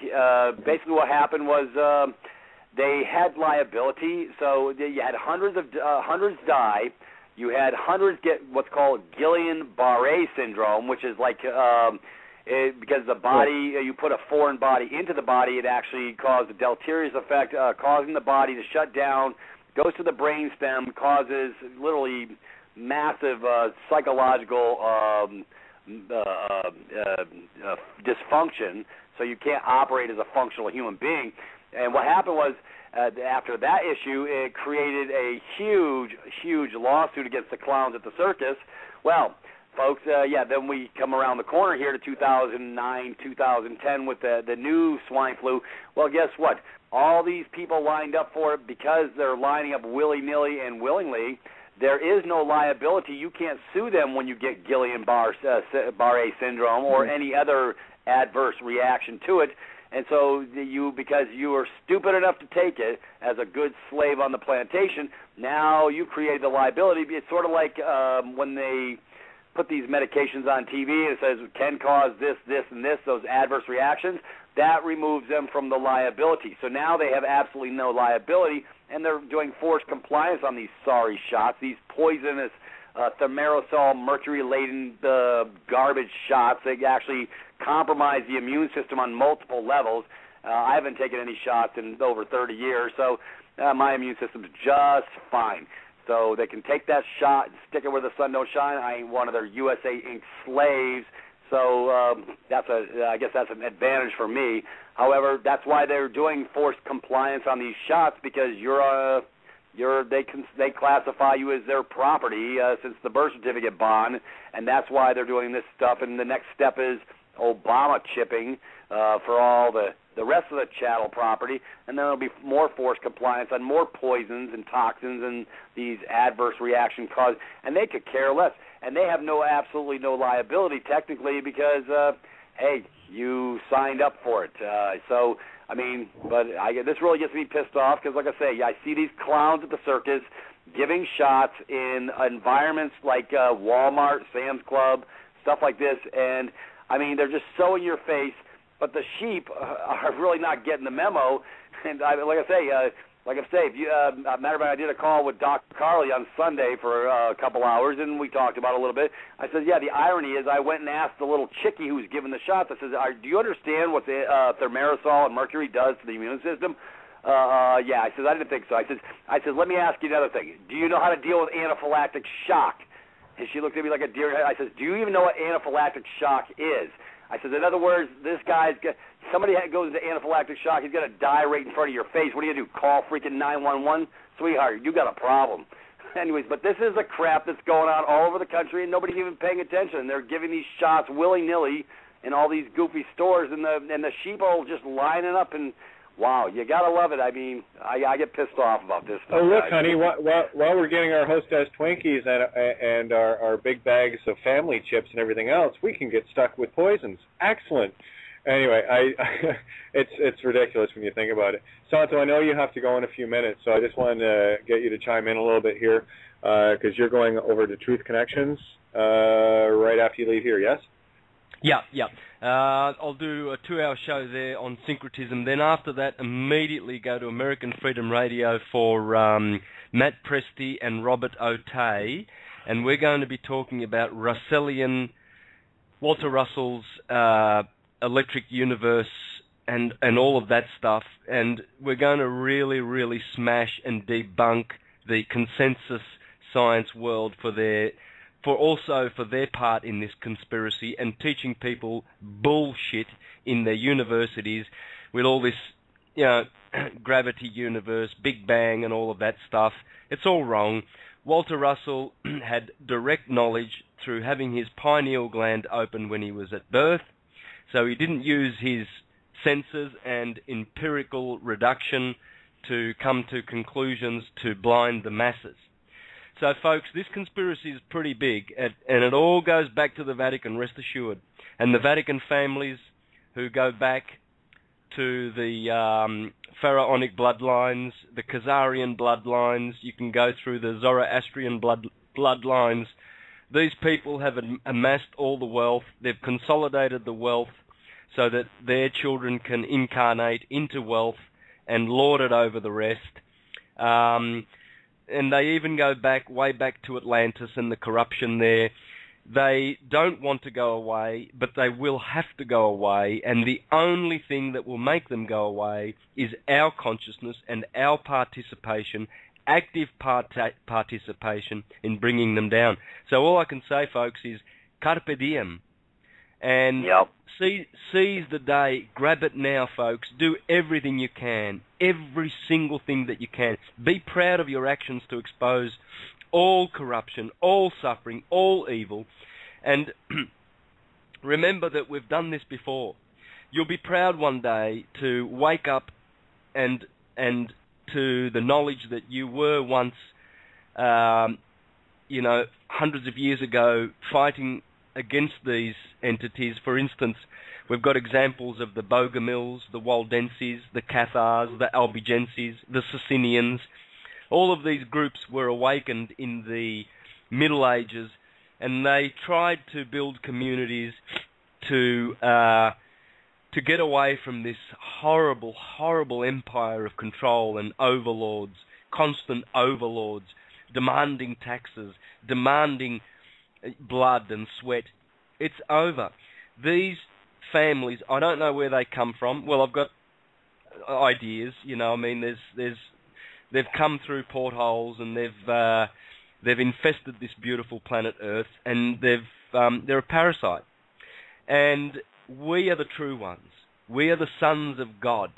basically what happened was they had liability. So you had hundreds die. You had hundreds get what's called Guillain-Barré syndrome, which is like because the body, you put a foreign body into the body, it actually caused a deleterious effect, causing the body to shut down, goes to the brainstem, causes literally massive psychological dysfunction, so you can't operate as a functional human being. And what happened was, after that issue, it created a huge lawsuit against the clowns at the circus. Well, folks, then we come around the corner here to 2009, 2010 with the new swine flu. Well, guess what? All these people lined up for it because they're lining up willy-nilly and willingly. There is no liability. You can't sue them when you get Guillain-Barré syndrome or any other adverse reaction to it. And so because you were stupid enough to take it as a good slave on the plantation, now you created the liability. It's sort of like when they put these medications on TV and it says can cause this, and this, those adverse reactions. That removes them from the liability. So now they have absolutely no liability, and they're doing forced compliance on these sorry shots, these poisonous thimerosal, mercury-laden garbage shots. They actually compromise the immune system on multiple levels. I haven't taken any shots in over 30 years, so my immune system's just fine. So they can take that shot and stick it where the sun don't shine. I ain't one of their USA Inc. slaves. So I guess that's an advantage for me. However, that's why they're doing forced compliance on these shots, because they classify you as their property since the birth certificate bond, and that's why they're doing this stuff. And the next step is Obama chipping for all the rest of the chattel property, and then there'll be more forced compliance on more poisons and toxins and these adverse reaction causes, and they could care less. And they have absolutely no liability technically because, hey, you signed up for it. This really gets me pissed off because, like I say, I see these clowns at the circus giving shots in environments like Walmart, Sam's Club, stuff like this, and, they're just so in your face, but the sheep are really not getting the memo. And like I say, matter of fact, I did a call with Dr. Carly on Sunday for a couple hours, and we talked about it a little bit. I said, the irony is I went and asked the little chickie who was given the shots. I said, do you understand what the thimerosal and mercury does to the immune system? I said, I didn't think so. I said, let me ask you another thing. Do you know how to deal with anaphylactic shock? And she looked at me like a deer. I said, do you even know what anaphylactic shock is? I said, in other words, somebody goes into anaphylactic shock, he's going to die right in front of your face. What are you going to do, call freaking 911? Sweetheart, you got a problem. Anyways, but this is a crap that's going on all over the country, and nobody's even paying attention. They're giving these shots willy-nilly in all these goofy stores, and the sheep are just lining up, and wow, you got to love it. I get pissed off about this stuff. Oh, look, honey, while we're getting our Hostess Twinkies and our big bags of family chips and everything else, we can get stuck with poisons. Excellent. Anyway, it's ridiculous when you think about it. Santo, I know you have to go in a few minutes, so I just wanted to get you to chime in a little bit here because you're going over to Truth Connections right after you leave here, yes? Yeah. I'll do a 2-hour show there on syncretism. Then after that, immediately go to American Freedom Radio for Matt Presti and Robert O'Tay, and we're going to be talking about Walter Russell's Electric Universe and all of that stuff, and we're going to really, really smash and debunk the consensus science world for their part in this conspiracy, and teaching people bullshit in their universities with all this, gravity universe, Big Bang and all of that stuff. It's all wrong. Walter Russell had direct knowledge through having his pineal gland open when he was at birth, so he didn't use his senses and empirical reduction to come to conclusions to blind the masses. So, folks, this conspiracy is pretty big, and it all goes back to the Vatican, rest assured. And the Vatican families who go back to the Pharaonic bloodlines, the Khazarian bloodlines, you can go through the Zoroastrian bloodlines. These people have amassed all the wealth. They've consolidated the wealth so that their children can incarnate into wealth and lord it over the rest. And they even go back, way back to Atlantis and the corruption there. They don't want to go away, but they will have to go away, and the only thing that will make them go away is our consciousness and our participation, active participation in bringing them down. So all I can say, folks, is carpe diem, and seize the day, grab it now, folks. Do everything you can, every single thing that you can. Be proud of your actions to expose all corruption, all suffering, all evil, and remember that we've done this before. You'll be proud one day to wake up and to the knowledge that you were once, hundreds of years ago, fighting against these entities. For instance, we've got examples of the Bogomils, the Waldenses, the Cathars, the Albigenses, the Socinians. All of these groups were awakened in the Middle Ages, and they tried to build communities to get away from this horrible, horrible empire of control and overlords, constant overlords, demanding taxes, demanding blood and sweat. It's over. These families, I don't know where they come from. Well, I've got ideas, they've come through portholes and they've infested this beautiful planet Earth, and they're a parasite. And we are the true ones. We are the sons of God.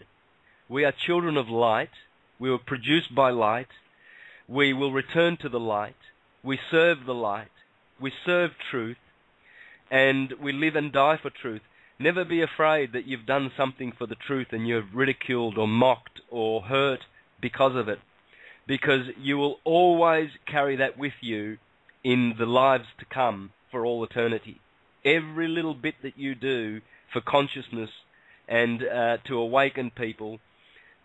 We are children of light. We were produced by light. We will return to the light. We serve the light. We serve truth. And we live and die for truth. Never be afraid that you've done something for the truth and you've ridiculed or mocked or hurt because of it, because you will always carry that with you in the lives to come for all eternity. Every little bit that you do for consciousness and to awaken people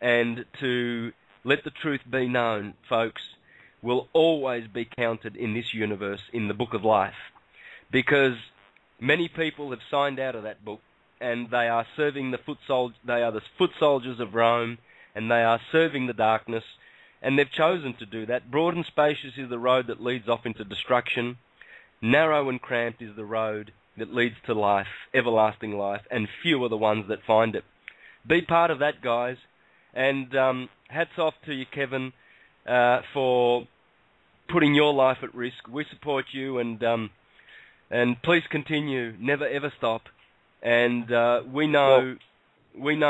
and to let the truth be known, folks, will always be counted in this universe, in the book of life, because many people have signed out of that book, and they are serving they are the foot soldiers of Rome, and they are serving the darkness, and they've chosen to do that. Broad and spacious is the road that leads off into destruction. Narrow and cramped is the road that leads to life, everlasting life, and few are the ones that find it. Be part of that, guys, and hats off to you, Kevin, for putting your life at risk. We support you, and please continue. Never ever stop. And we know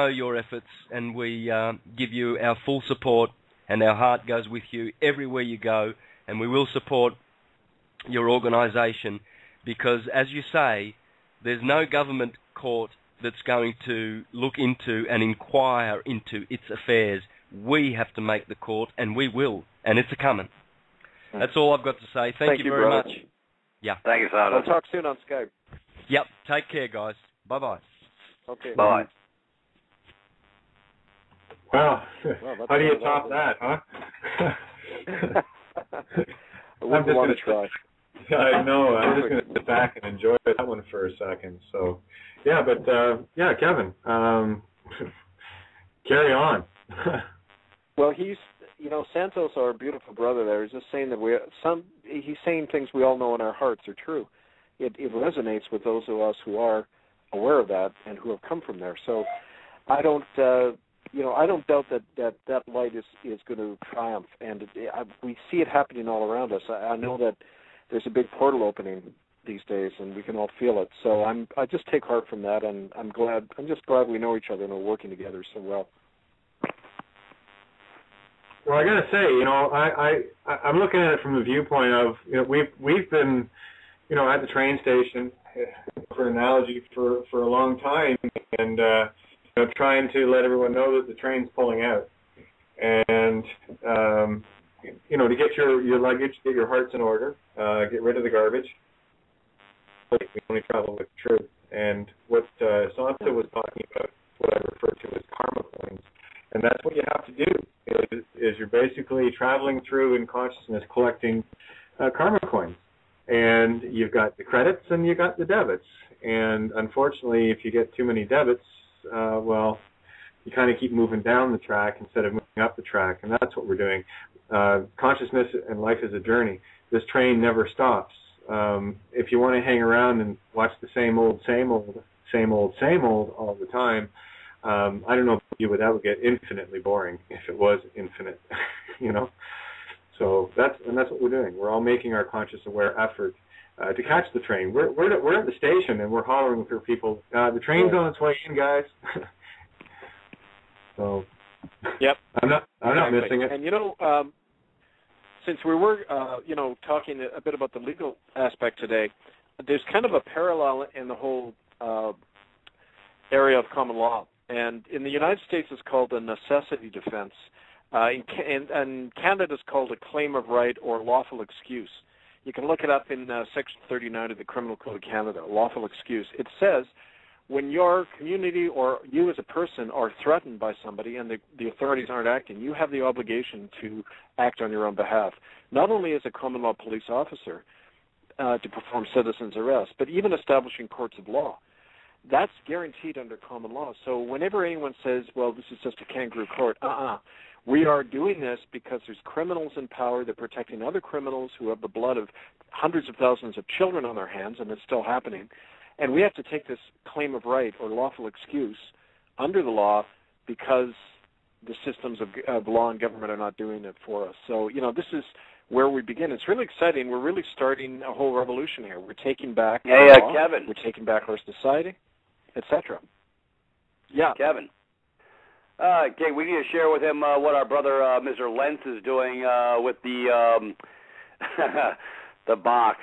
your efforts, and we give you our full support, and our heart goes with you everywhere you go, and we will support your organisation, because, as you say, there's no government court that's going to look into and inquire into its affairs. We have to make the court, and we will, and it's a-coming. That's all I've got to say. Thank you very much. Yeah. Thank you, Sado. We'll talk soon on Skype. Yep. Take care, guys. Bye-bye. Okay. Bye. Wow. How do you top that, huh? I wouldn't want to try. I know. I'm just going to sit back and enjoy that one for a second. So, yeah, but, Kevin, carry on. Well, Santos, our beautiful brother there, is just saying that he's saying things we all know in our hearts are true. It resonates with those of us who are aware of that and who have come from there. So I don't doubt that light is going to triumph, and we see it happening all around us. I know that there's a big portal opening these days, and we can all feel it. So I just take heart from that, and I'm just glad we know each other and are working together so well. Well, I got to say, I'm looking at it from the viewpoint of, we've been, at the train station, for an analogy, for a long time, and trying to let everyone know that the train's pulling out, and to get your luggage, get your hearts in order, get rid of the garbage. We only travel with truth, and what Sansa was talking about, what I refer to as karma coins, and that's what you have to do. Is you're basically traveling through in consciousness, collecting karma coins, and you've got the credits and you got the debits. And unfortunately, if you get too many debits, you kind of keep moving down the track instead of moving up the track, and that's what we're doing. Consciousness and life is a journey. This train never stops. If you want to hang around and watch the same old all the time, I don't know about you, but that would get infinitely boring if it was infinite, So that's what we're doing. We're all making our conscious aware effort to catch the train. We're at the station and we're hollering for people. The train's on its way in, guys. So. Yep. I'm not missing it. And since we were talking a bit about the legal aspect today, there's kind of a parallel in the whole area of common law. And in the United States, it's called a necessity defense. In Canada, it's called a claim of right or lawful excuse. You can look it up in Section 39 of the Criminal Code of Canada, lawful excuse. It says when your community or you as a person are threatened by somebody and the authorities aren't acting, you have the obligation to act on your own behalf, not only as a common law police officer to perform citizen's arrest, but even establishing courts of law. That's guaranteed under common law. So whenever anyone says, well, this is just a kangaroo court, we are doing this because there's criminals in power. They're protecting other criminals who have the blood of hundreds of thousands of children on their hands, and it's still happening. And we have to take this claim of right or lawful excuse under the law because the systems of law and government are not doing it for us. So, this is where we begin. It's really exciting. We're really starting a whole revolution here. We're taking back law, Kevin. We're taking back our society, etc. Yeah. Kevin. Okay, we need to share with him what our brother Mr. Lentz is doing with the the box,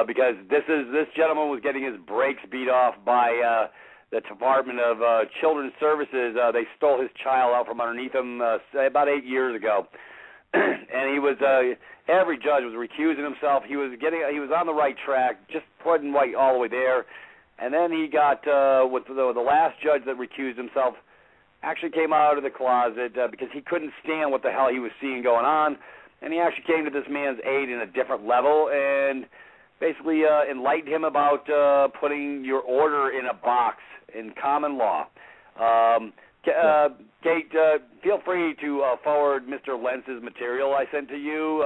because this gentleman was getting his brakes beat off by the Department of Children's Services. They stole his child out from underneath him about 8 years ago, and he was every judge was recusing himself. He was on the right track, just wasn't right all the way there, and then he got with the last judge that recused himself. Actually came out of the closet because he couldn't stand what the hell he was seeing going on, and he actually came to this man's aid in a different level and basically enlightened him about putting your order in a box in common law. Kate, feel free to forward Mr. Lentz's material I sent to you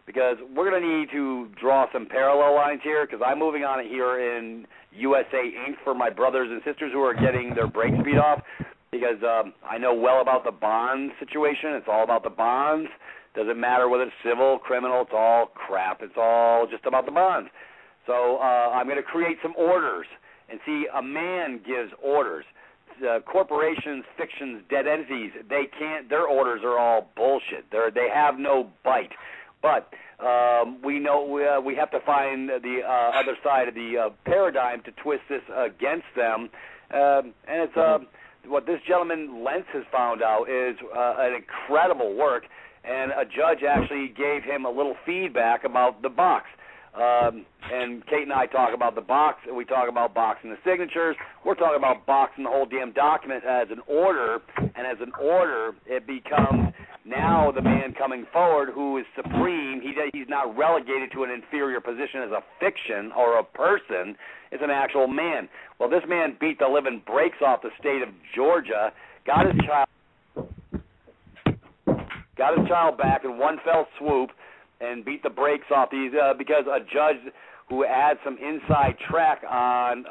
because we're going to need to draw some parallel lines here because I'm moving on it here in USA Inc. for my brothers and sisters who are getting their brakes beat off. Because I know well about the bond situation. It's all about the bonds. Doesn't matter whether it's civil, criminal, it's all crap. It's all just about the bonds. So I'm going to create some orders. And see, a man gives orders. Corporations, fictions, dead entities, their orders are all bullshit. They have no bite. But we know we have to find the other side of the paradigm to twist this against them. And it's... What this gentleman Lentz has found out is an incredible work, and a judge actually gave him a little feedback about the box. And Kate and I talk about the box, and we talk about boxing the signatures. We're talking about boxing the whole damn document as an order, and as an order, it becomes now the man coming forward who is supreme. He's not relegated to an inferior position as a fiction or a person. It's an actual man. Well, this man beat the living brakes off the state of Georgia, got his child back in one fell swoop, and beat the brakes off these because a judge who had some inside track on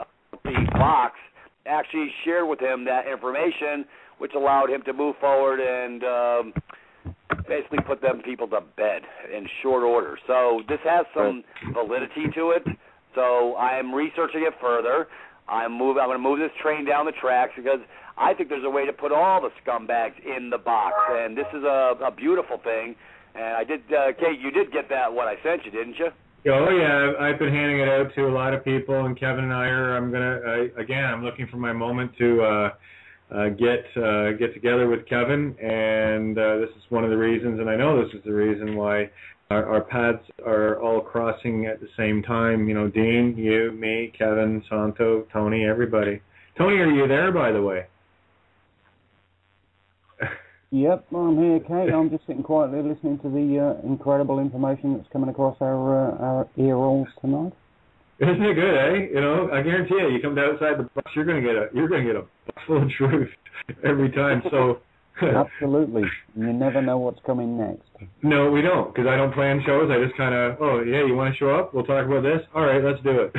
the box actually shared with him that information, which allowed him to move forward and basically put them people to bed in short order. So this has some validity to it. So I am researching it further. I'm going to move this train down the tracks because I think there's a way to put all the scumbags in the box, and this is a beautiful thing. And I did, Kate, you did get that, what I sent you, didn't you? Oh yeah, I've been handing it out to a lot of people, and Kevin and I are. I'm looking for my moment to get together with Kevin, and this is one of the reasons, and I know this is the reason why our paths are all crossing at the same time. You know, Dean, you, me, Kevin, Santo, Tony, everybody. Tony, are you there, by the way? Yep, I'm here, Kate. I'm just sitting quietly listening to the incredible information that's coming across our ear holes tonight. Isn't it good, eh? You know, I guarantee you come outside the box, you're gonna get a box full of truth every time. So absolutely, you never know what's coming next. No, we don't, because I don't plan shows. I just kind of, you want to show up? We'll talk about this. All right, let's do it.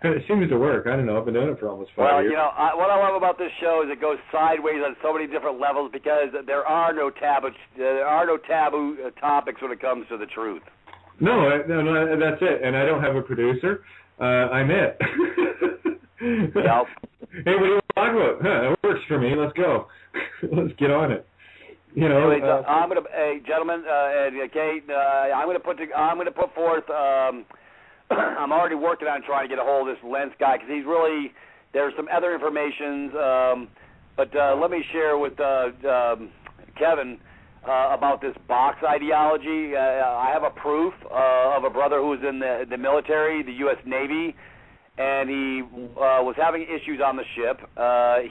It seems to work. I don't know. I've been doing it for almost 5 years. Well, you know, what I love about this show is it goes sideways on so many different levels because there are no taboo topics when it comes to the truth. No, that's it. And I don't have a producer. I'm it. Yep. Hey, what do you want to talk about? That works for me. Let's go. Let's get on it. You know. Anyways, I'm gonna, gentlemen, and Kate, I'm gonna put forth. I'm already working on trying to get a hold of this Lentz guy because he's really. There's some other information, but let me share with Kevin about this box ideology. I have a proof of a brother who was in the military, the U.S. Navy, and he was having issues on the ship.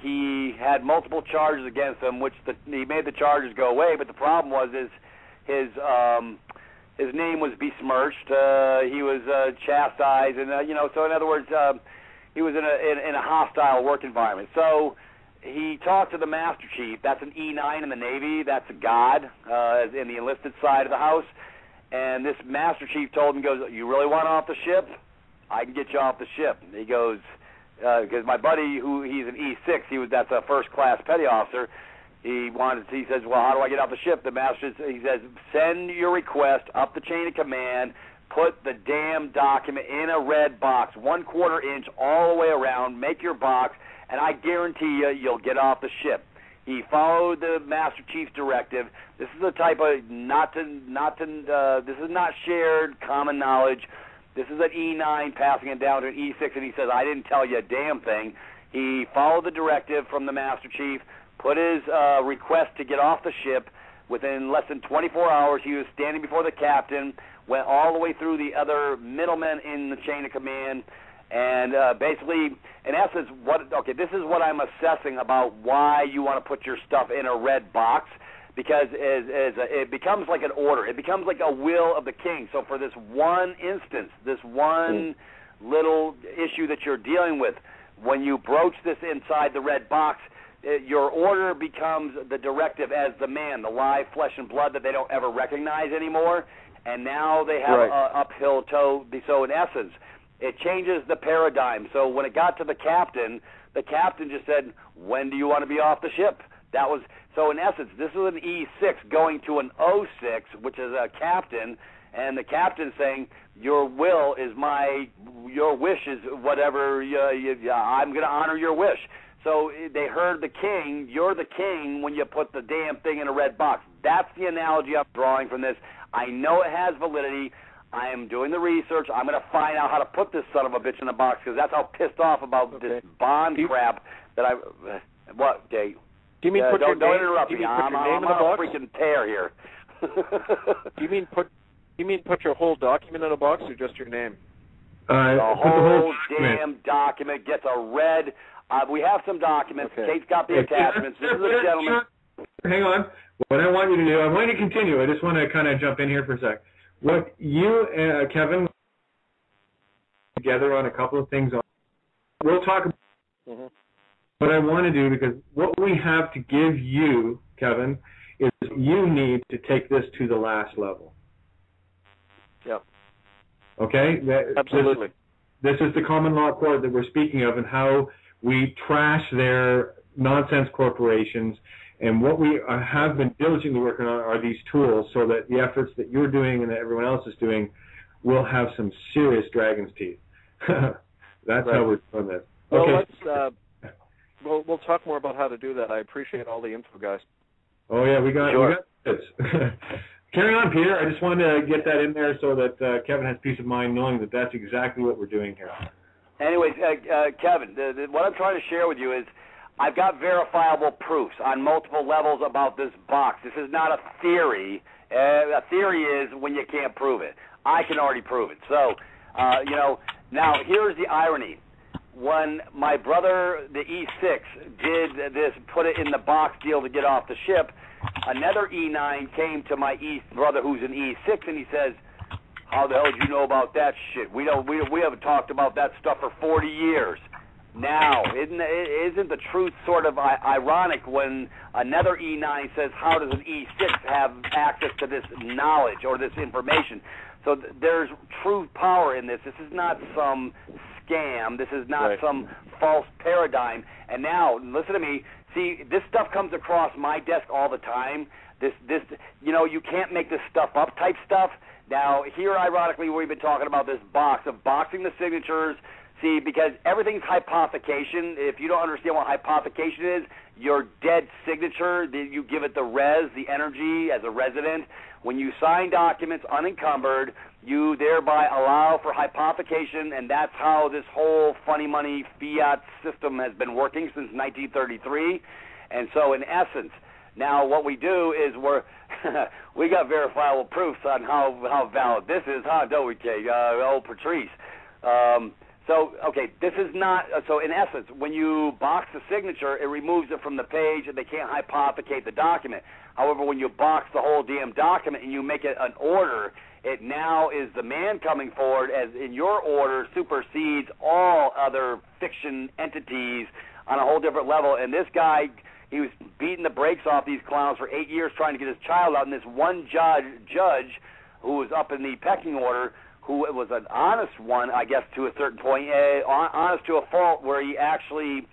He had multiple charges against him, which he made the charges go away. But the problem was his name was besmirched. He was chastised, and so in other words, he was in a hostile work environment. So he talked to the Master Chief. That's an E9 in the Navy. That's a god in the enlisted side of the house. And this Master Chief told him, goes, "You really want off the ship? I can get you off the ship." And he goes, because my buddy, he's an E6, that's a first-class petty officer. He says, "Well, how do I get off the ship?" The Master, he says, "Send your request up the chain of command. Put the damn document in a red box, 1/4 inch all the way around. Make your box, and I guarantee you'll get off the ship." He followed the Master Chief's directive. This is the type of this is not shared common knowledge. This is an E9 passing it down to an E6, and he says, "I didn't tell you a damn thing." He followed the directive from the Master Chief, put his request to get off the ship. Within less than 24 hours, he was standing before the captain, went all the way through the other middlemen in the chain of command, and basically, in essence, this is what I'm assessing about why you want to put your stuff in a red box, because it becomes like an order. It becomes like a will of the king. So for this one instance, this one little issue that you're dealing with, when you broach this inside the red box, your order becomes the directive as the man, the live flesh and blood that they don't ever recognize anymore, and now they have an uphill toe. So in essence, it changes the paradigm. So when it got to the captain just said, "When do you want to be off the ship?" So in essence, this is an E6 going to an O6, which is a captain, and the captain saying, your wish is whatever, I'm going to honor your wish. So they heard the king, you're the king when you put the damn thing in a red box. That's the analogy I'm drawing from this. I know it has validity. I am doing the research. I'm going to find out how to put this son of a bitch in a box, because that's how pissed off about this bond crap that what, Dave? Do you mean don't interrupt me. I'm on a freaking tear here. Do you mean put your whole document in a box or just your name? The whole damn document gets a red. We have some documents. Okay. Kate's got the attachments. This is a gentleman. Hang on. What I want you to do, I'm going to continue. I just want to kind of jump in here for a sec. What you, Kevin, together on a couple of things. We'll talk about what I want to do, because what we have to give you, Kevin, is you need to take this to the last level. Yep. Okay? Absolutely. This is the common law court that we're speaking of, and how we trash their nonsense corporations. And what we have been diligently working on are these tools, so that the efforts that you're doing and that everyone else is doing will have some serious dragon's teeth. That's Right. how we're doing this. Well, Okay. we'll talk more about how to do that. I appreciate all the info, guys. Oh yeah, we got Sure. this. Carry on, Peter. I just wanted to get that in there so that Kevin has peace of mind knowing that that's exactly what we're doing here. Anyways, Kevin, what I'm trying to share with you is I've got verifiable proofs on multiple levels about this box. This is not a theory. A theory is when you can't prove it. I can already prove it. So, now here's the irony. When my brother, the E6, did this, put it in the box deal to get off the ship, another E9 came to my brother who's an E6, and he says, "How the hell did you know about that shit? We haven't talked about that stuff for 40 years." Now, isn't the truth sort of ironic when another E9 says, "How does an E6 have access to this knowledge or this information?" So there's true power in this. This is not some scam. This is not Right. some false paradigm. And now, listen to me. See, this stuff comes across my desk all the time. This, you can't make this stuff up type stuff. Now, here, ironically, we've been talking about this box of boxing the signatures. See, because everything's hypothecation. If you don't understand what hypothecation is, your dead signature, you give it the res, the energy as a resident. When you sign documents unencumbered, you thereby allow for hypothecation, and that's how this whole funny money fiat system has been working since 1933. And so, in essence, now what we do is we got verifiable proofs on how valid this is, huh, don't we, Kay? Old Patrice. This is not, so in essence, when you box the signature, it removes it from the page and they can't hypothecate the document. However, when you box the whole damn document and you make it an order, it now is the man coming forward, as in your order supersedes all other fiction entities on a whole different level. And this guy, he was beating the brakes off these clowns for 8 years trying to get his child out, and this one judge who was up in the pecking order, who was an honest one, I guess, to a certain point, honest to a fault, where he actually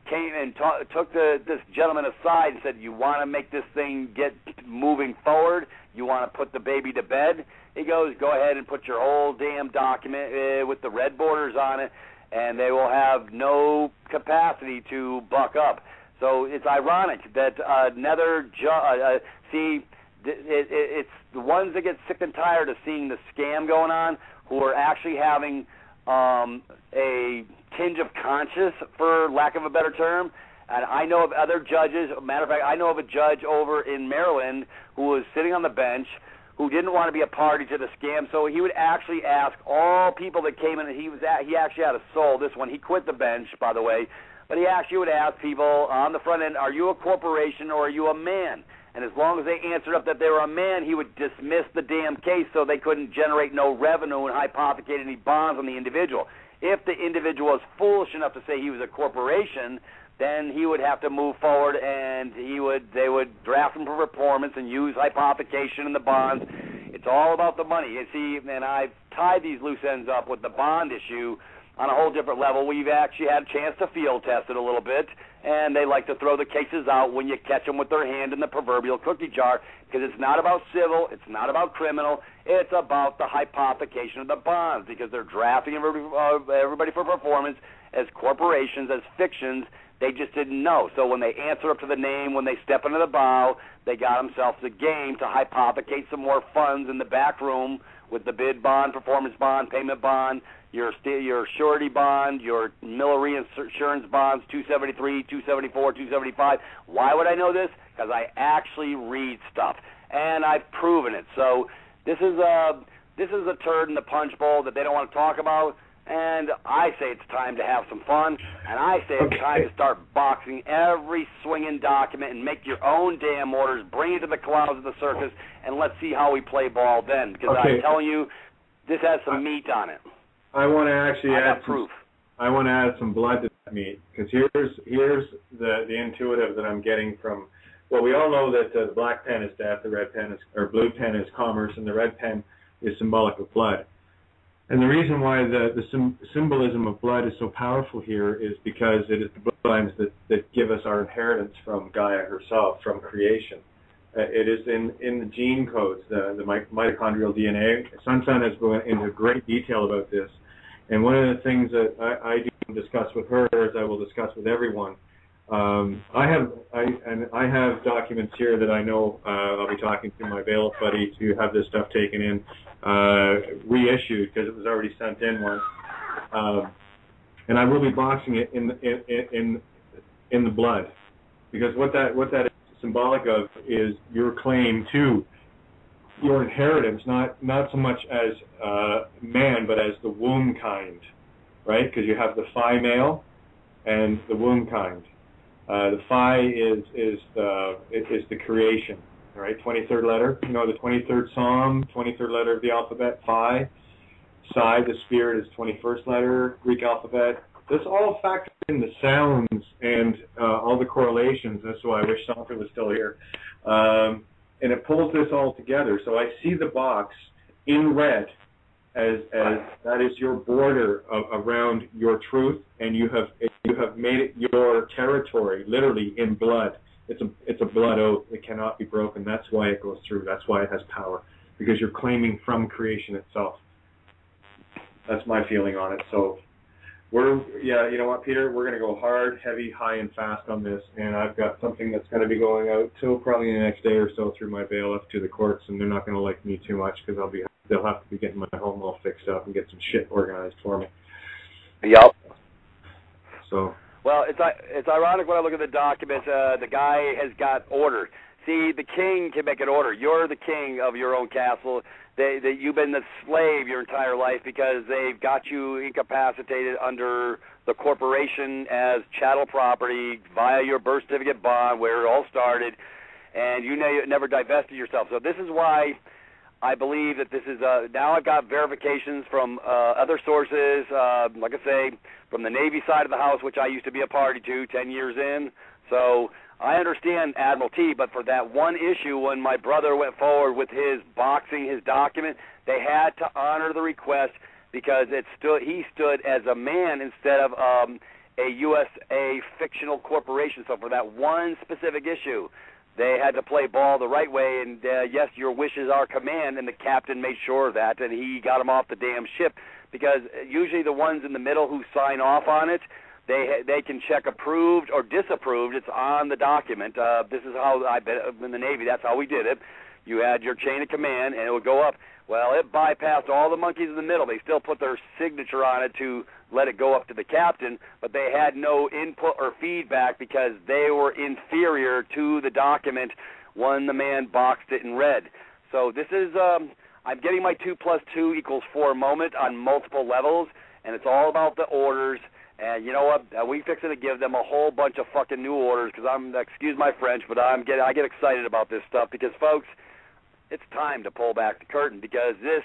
came and took this gentleman aside and said, "You want to make this thing get moving forward? You want to put the baby to bed?" He goes, "Go ahead and put your whole damn document with the red borders on it, and they will have no capacity to buck up." So it's ironic that another it's the ones that get sick and tired of seeing the scam going on who are actually having a tinge of conscience, for lack of a better term. And I know of other judges. Matter of fact, I know of a judge over in Maryland who was sitting on the bench who didn't want to be a party to the scam, so he would actually ask all people that came in. He actually had a soul. This one, he quit the bench, by the way, but he actually would ask people on the front end, "Are you a corporation or are you a man?" And as long as they answered up that they were a man, he would dismiss the damn case so they couldn't generate no revenue and hypothecate any bonds on the individual. If the individual was foolish enough to say he was a corporation, then he would have to move forward, and they would draft him for performance and use hypothecation in the bonds. It's all about the money. You see, and I've tied these loose ends up with the bond issue on a whole different level. We've actually had a chance to field test it a little bit, and they like to throw the cases out when you catch them with their hand in the proverbial cookie jar, because it's not about civil, it's not about criminal, it's about the hypothecation of the bonds, because they're drafting everybody for performance as corporations, as fictions. They just didn't know. So when they answer up to the name, when they step into the bow, they got themselves a game to hypothecate some more funds in the back room with the bid bond, performance bond, payment bond, your surety bond, your Miller Reinsurance bonds, 273, 274, 275. Why would I know this? Because I actually read stuff, and I've proven it. So this is a turd in the punch bowl that they don't want to talk about. And I say it's time to have some fun, and I say it's time to start boxing every swinging document and make your own damn orders, bring it to the clouds of the circus, and let's see how we play ball then. Because I'm telling you, this has some meat on it. I want to actually add proof. I want to add some blood to that meat, because here's the intuitive that I'm getting from. Well, we all know that the black pen is death, the red pen is, or blue pen is commerce, and the red pen is symbolic of blood. And the reason why the symbolism of blood is so powerful here is because it is the bloodlines that give us our inheritance from Gaia herself, from creation. It is in the gene codes, the mitochondrial DNA. Sun has gone into great detail about this. And one of the things that I do discuss with her, as I will discuss with everyone, I have documents here that I know I'll be talking to my bailiff buddy to have this stuff taken in, reissued, because it was already sent in once. And I will be boxing it in the blood, because what that is symbolic of is your claim to your inheritance, not so much as man, but as the womb kind, right? Because you have the Phi male and the womb kind. The Phi is the creation, right? 23rd letter, the 23rd Psalm, 23rd letter of the alphabet, Phi. Psi, the spirit, is 21st letter, Greek alphabet. This all factors in the sounds and all the correlations. That's why I wish Sandra was still here. And it pulls this all together. So I see the box in red as that is your border around your truth, and you have made it your territory, literally in blood. It's a blood oath. It cannot be broken. That's why it goes through. That's why it has power, because you're claiming from creation itself. That's my feeling on it. So you know what, Peter? We're going to go hard, heavy, high, and fast on this, and I've got something that's going to be going out till probably the next day or so through my bailiff to the courts, and they're not going to like me too much because they'll have to be getting my home all fixed up and get some shit organized for me. Yep. So. Well, it's ironic when I look at the documents. The guy has got order. See, the king can make an order. You're the king of your own castle. You've been the slave your entire life because they've got you incapacitated under the corporation as chattel property via your birth certificate bond, where it all started, and you never divested yourself. So this is why I believe that this is now I've got verifications from other sources, like I say, from the Navy side of the house, which I used to be a party to 10 years in. So I understand Admiralty, but for that one issue, when my brother went forward with his boxing, his document, they had to honor the request because he stood as a man instead of a USA fictional corporation. So for that one specific issue, they had to play ball the right way, and yes, your wish is our command, and the captain made sure of that, and he got him off the damn ship, because usually the ones in the middle who sign off on it, they can check approved or disapproved. It's on the document. This is how in the Navy, that's how we did it. You had your chain of command, and it would go up. Well, it bypassed all the monkeys in the middle. They still put their signature on it to let it go up to the captain, but they had no input or feedback because they were inferior to the document when the man boxed it in red. So this is, I'm getting my 2 + 2 = 4 moment on multiple levels, and it's all about the orders. And you know what? We fixing to give them a whole bunch of fucking new orders because excuse my French, but I get excited about this stuff because, folks, it's time to pull back the curtain because this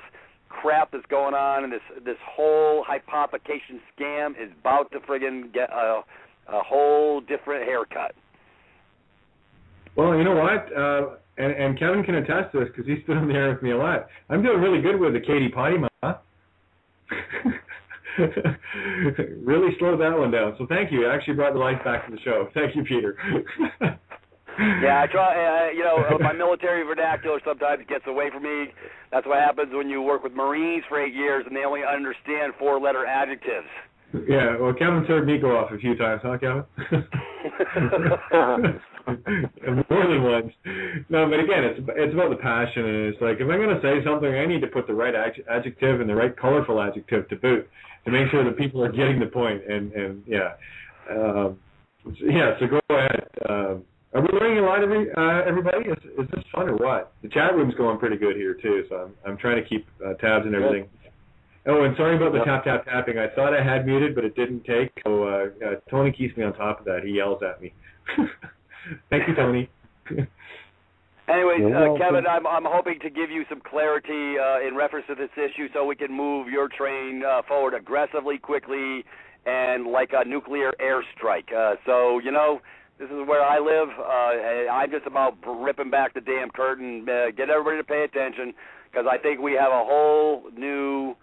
crap that's going on and this whole hypothecation scam is about to friggin' get a whole different haircut. Well, you know what? And Kevin can attest to this because he's stood on the air with me a lot. I'm doing really good with the Katie Potty Ma. Really slowed that one down. So thank you. It actually brought the life back to the show. Thank you, Peter. Yeah, I try. My military vernacular sometimes gets away from me. That's what happens when you work with Marines for 8 years and they only understand 4-letter adjectives. Yeah, well, Kevin's heard me go off a few times, huh, Kevin? More than once. No, but again, it's about the passion, and it's like, if I'm going to say something, I need to put the right adjective and the right colorful adjective to boot to make sure that people are getting the point. And yeah. So go ahead. Are we learning a lot, everybody? Is this fun or what? The chat room's going pretty good here, too, so I'm trying to keep tabs and everything. Oh, and sorry about the tapping. I thought I had muted, but it didn't take. So Tony keeps me on top of that. He yells at me. Thank you, Tony. Anyways, Kevin, I'm hoping to give you some clarity in reference to this issue so we can move your train forward aggressively, quickly, and like a nuclear airstrike. So, this is where I live. I'm just about ripping back the damn curtain, get everybody to pay attention, because I think we have a whole new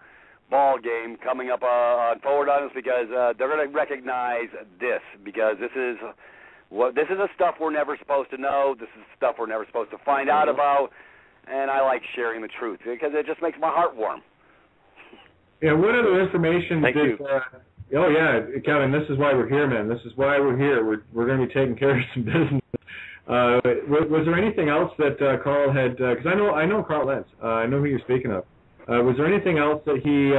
ball game coming up forward on us, because they're going to recognize this, because this is the stuff we're never supposed to know. This is stuff we're never supposed to find out about, and I like sharing the truth because it just makes my heart warm. Yeah, what other information Thank you. Oh yeah, Kevin, this is why we're here, man. This is why we're here. We're going to be taking care of some business. Was there anything else that Carl had? Because I know Carl Lentz. I know who you're speaking of. Was there anything else that he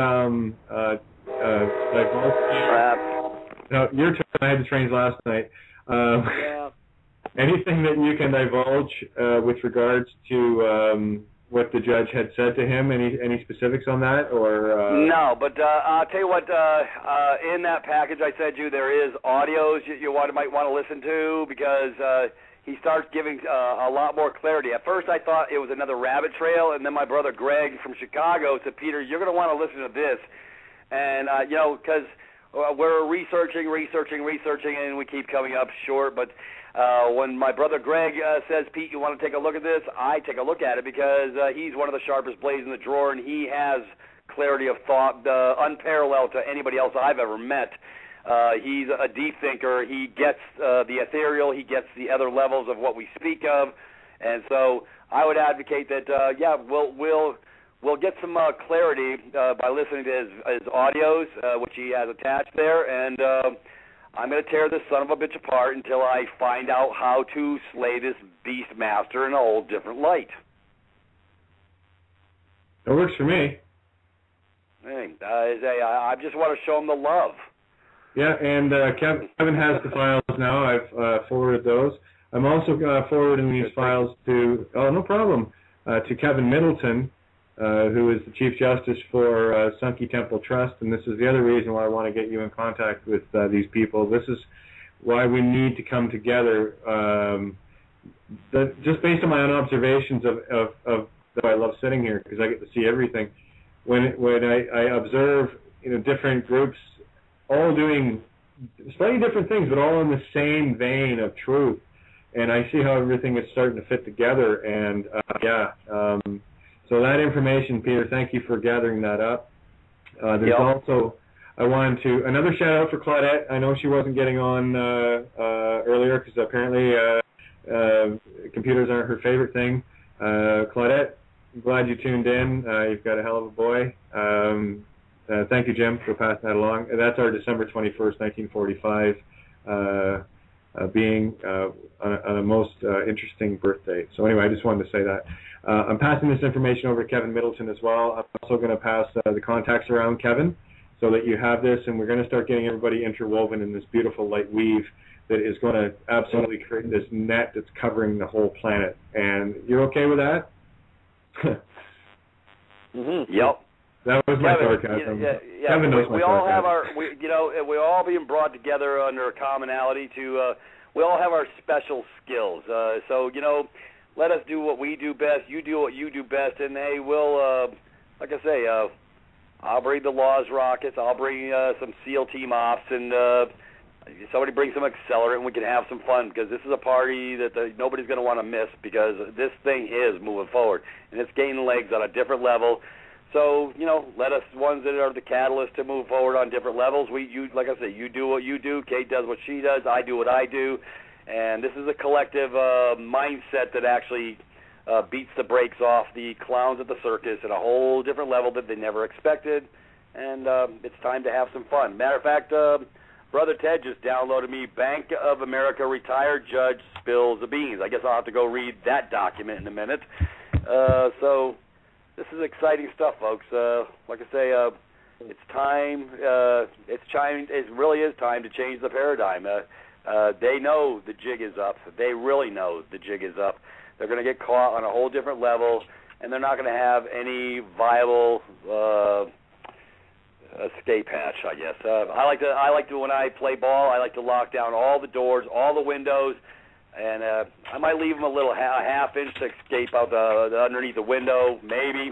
divulged? No, your turn. I had the trains last night. Yeah. Anything that you can divulge with regards to what the judge had said to him? Any specifics on that, or? No, but I'll tell you what. In that package I sent you, there is audios you might want to listen to, because he starts giving a lot more clarity. At first, I thought it was another rabbit trail, and then my brother Greg from Chicago said, "Peter, you're going to want to listen to this," and because we're researching, and we keep coming up short, but. When my brother Greg says, "Pete, you want to take a look at this?" I take a look at it, because he's one of the sharpest blades in the drawer, and he has clarity of thought unparalleled to anybody else I've ever met. He's a deep thinker. He gets the ethereal. He gets the other levels of what we speak of, and so I would advocate that. We'll get some clarity by listening to his audios, which he has attached there, and. I'm going to tear this son of a bitch apart until I find out how to slay this beast master in a whole different light. That works for me. Hey, I just want to show him the love. Yeah, and Kevin has the files now. I've forwarded those. I'm also forwarding these files to, no problem, to Kevin Middleton, who is the Chief Justice for Sunky Temple Trust, and this is the other reason why I want to get you in contact with these people. This is why we need to come together. Just based on my own observations of I love sitting here because I get to see everything. When I observe different groups all doing slightly different things, but all in the same vein of truth, and I see how everything is starting to fit together. And so that information, Peter, thank you for gathering that up. There's also, I wanted to, another shout out for Claudette. I know she wasn't getting on earlier because apparently computers aren't her favorite thing. Claudette, I'm glad you tuned in. You've got a hell of a boy. Thank you, Jim, for passing that along. That's our December 21st, 1945 being on a most interesting birthday. So anyway, I just wanted to say that. I'm passing this information over to Kevin Middleton as well. I'm also going to pass the contacts around, Kevin, so that you have this, and we're going to start getting everybody interwoven in this beautiful light weave that is going to absolutely create this net that's covering the whole planet. And you're okay with that? Mm-hmm. Yep. That was my sarcasm. Yeah. Kevin knows we all have our, we're all being brought together under a commonality to, we all have our special skills. So, let us do what we do best. You do what you do best, and hey, we'll, like I say, I'll bring the Laws rockets. I'll bring some SEAL team ops, and somebody bring some accelerant, and we can have some fun, because this is a party that nobody's going to want to miss, because this thing is moving forward, and it's gaining legs on a different level. So, let us, ones that are the catalyst to move forward on different levels. Like I say, you do what you do. Kate does what she does. I do what I do. And this is a collective mindset that actually beats the brakes off the clowns at the circus at a whole different level that they never expected. And it's time to have some fun. Matter of fact, Brother Ted just downloaded me Bank of America retired judge spills the beans. I guess I'll have to go read that document in a minute. So this is exciting stuff, folks. Like I say, it's time. It really is time to change the paradigm. They know the jig is up. They really know the jig is up. They're going to get caught on a whole different level, and they're not going to have any viable escape hatch, I guess. I like to when I play ball, I like to lock down all the doors, all the windows, and I might leave them a little half inch to escape out the underneath the window, maybe.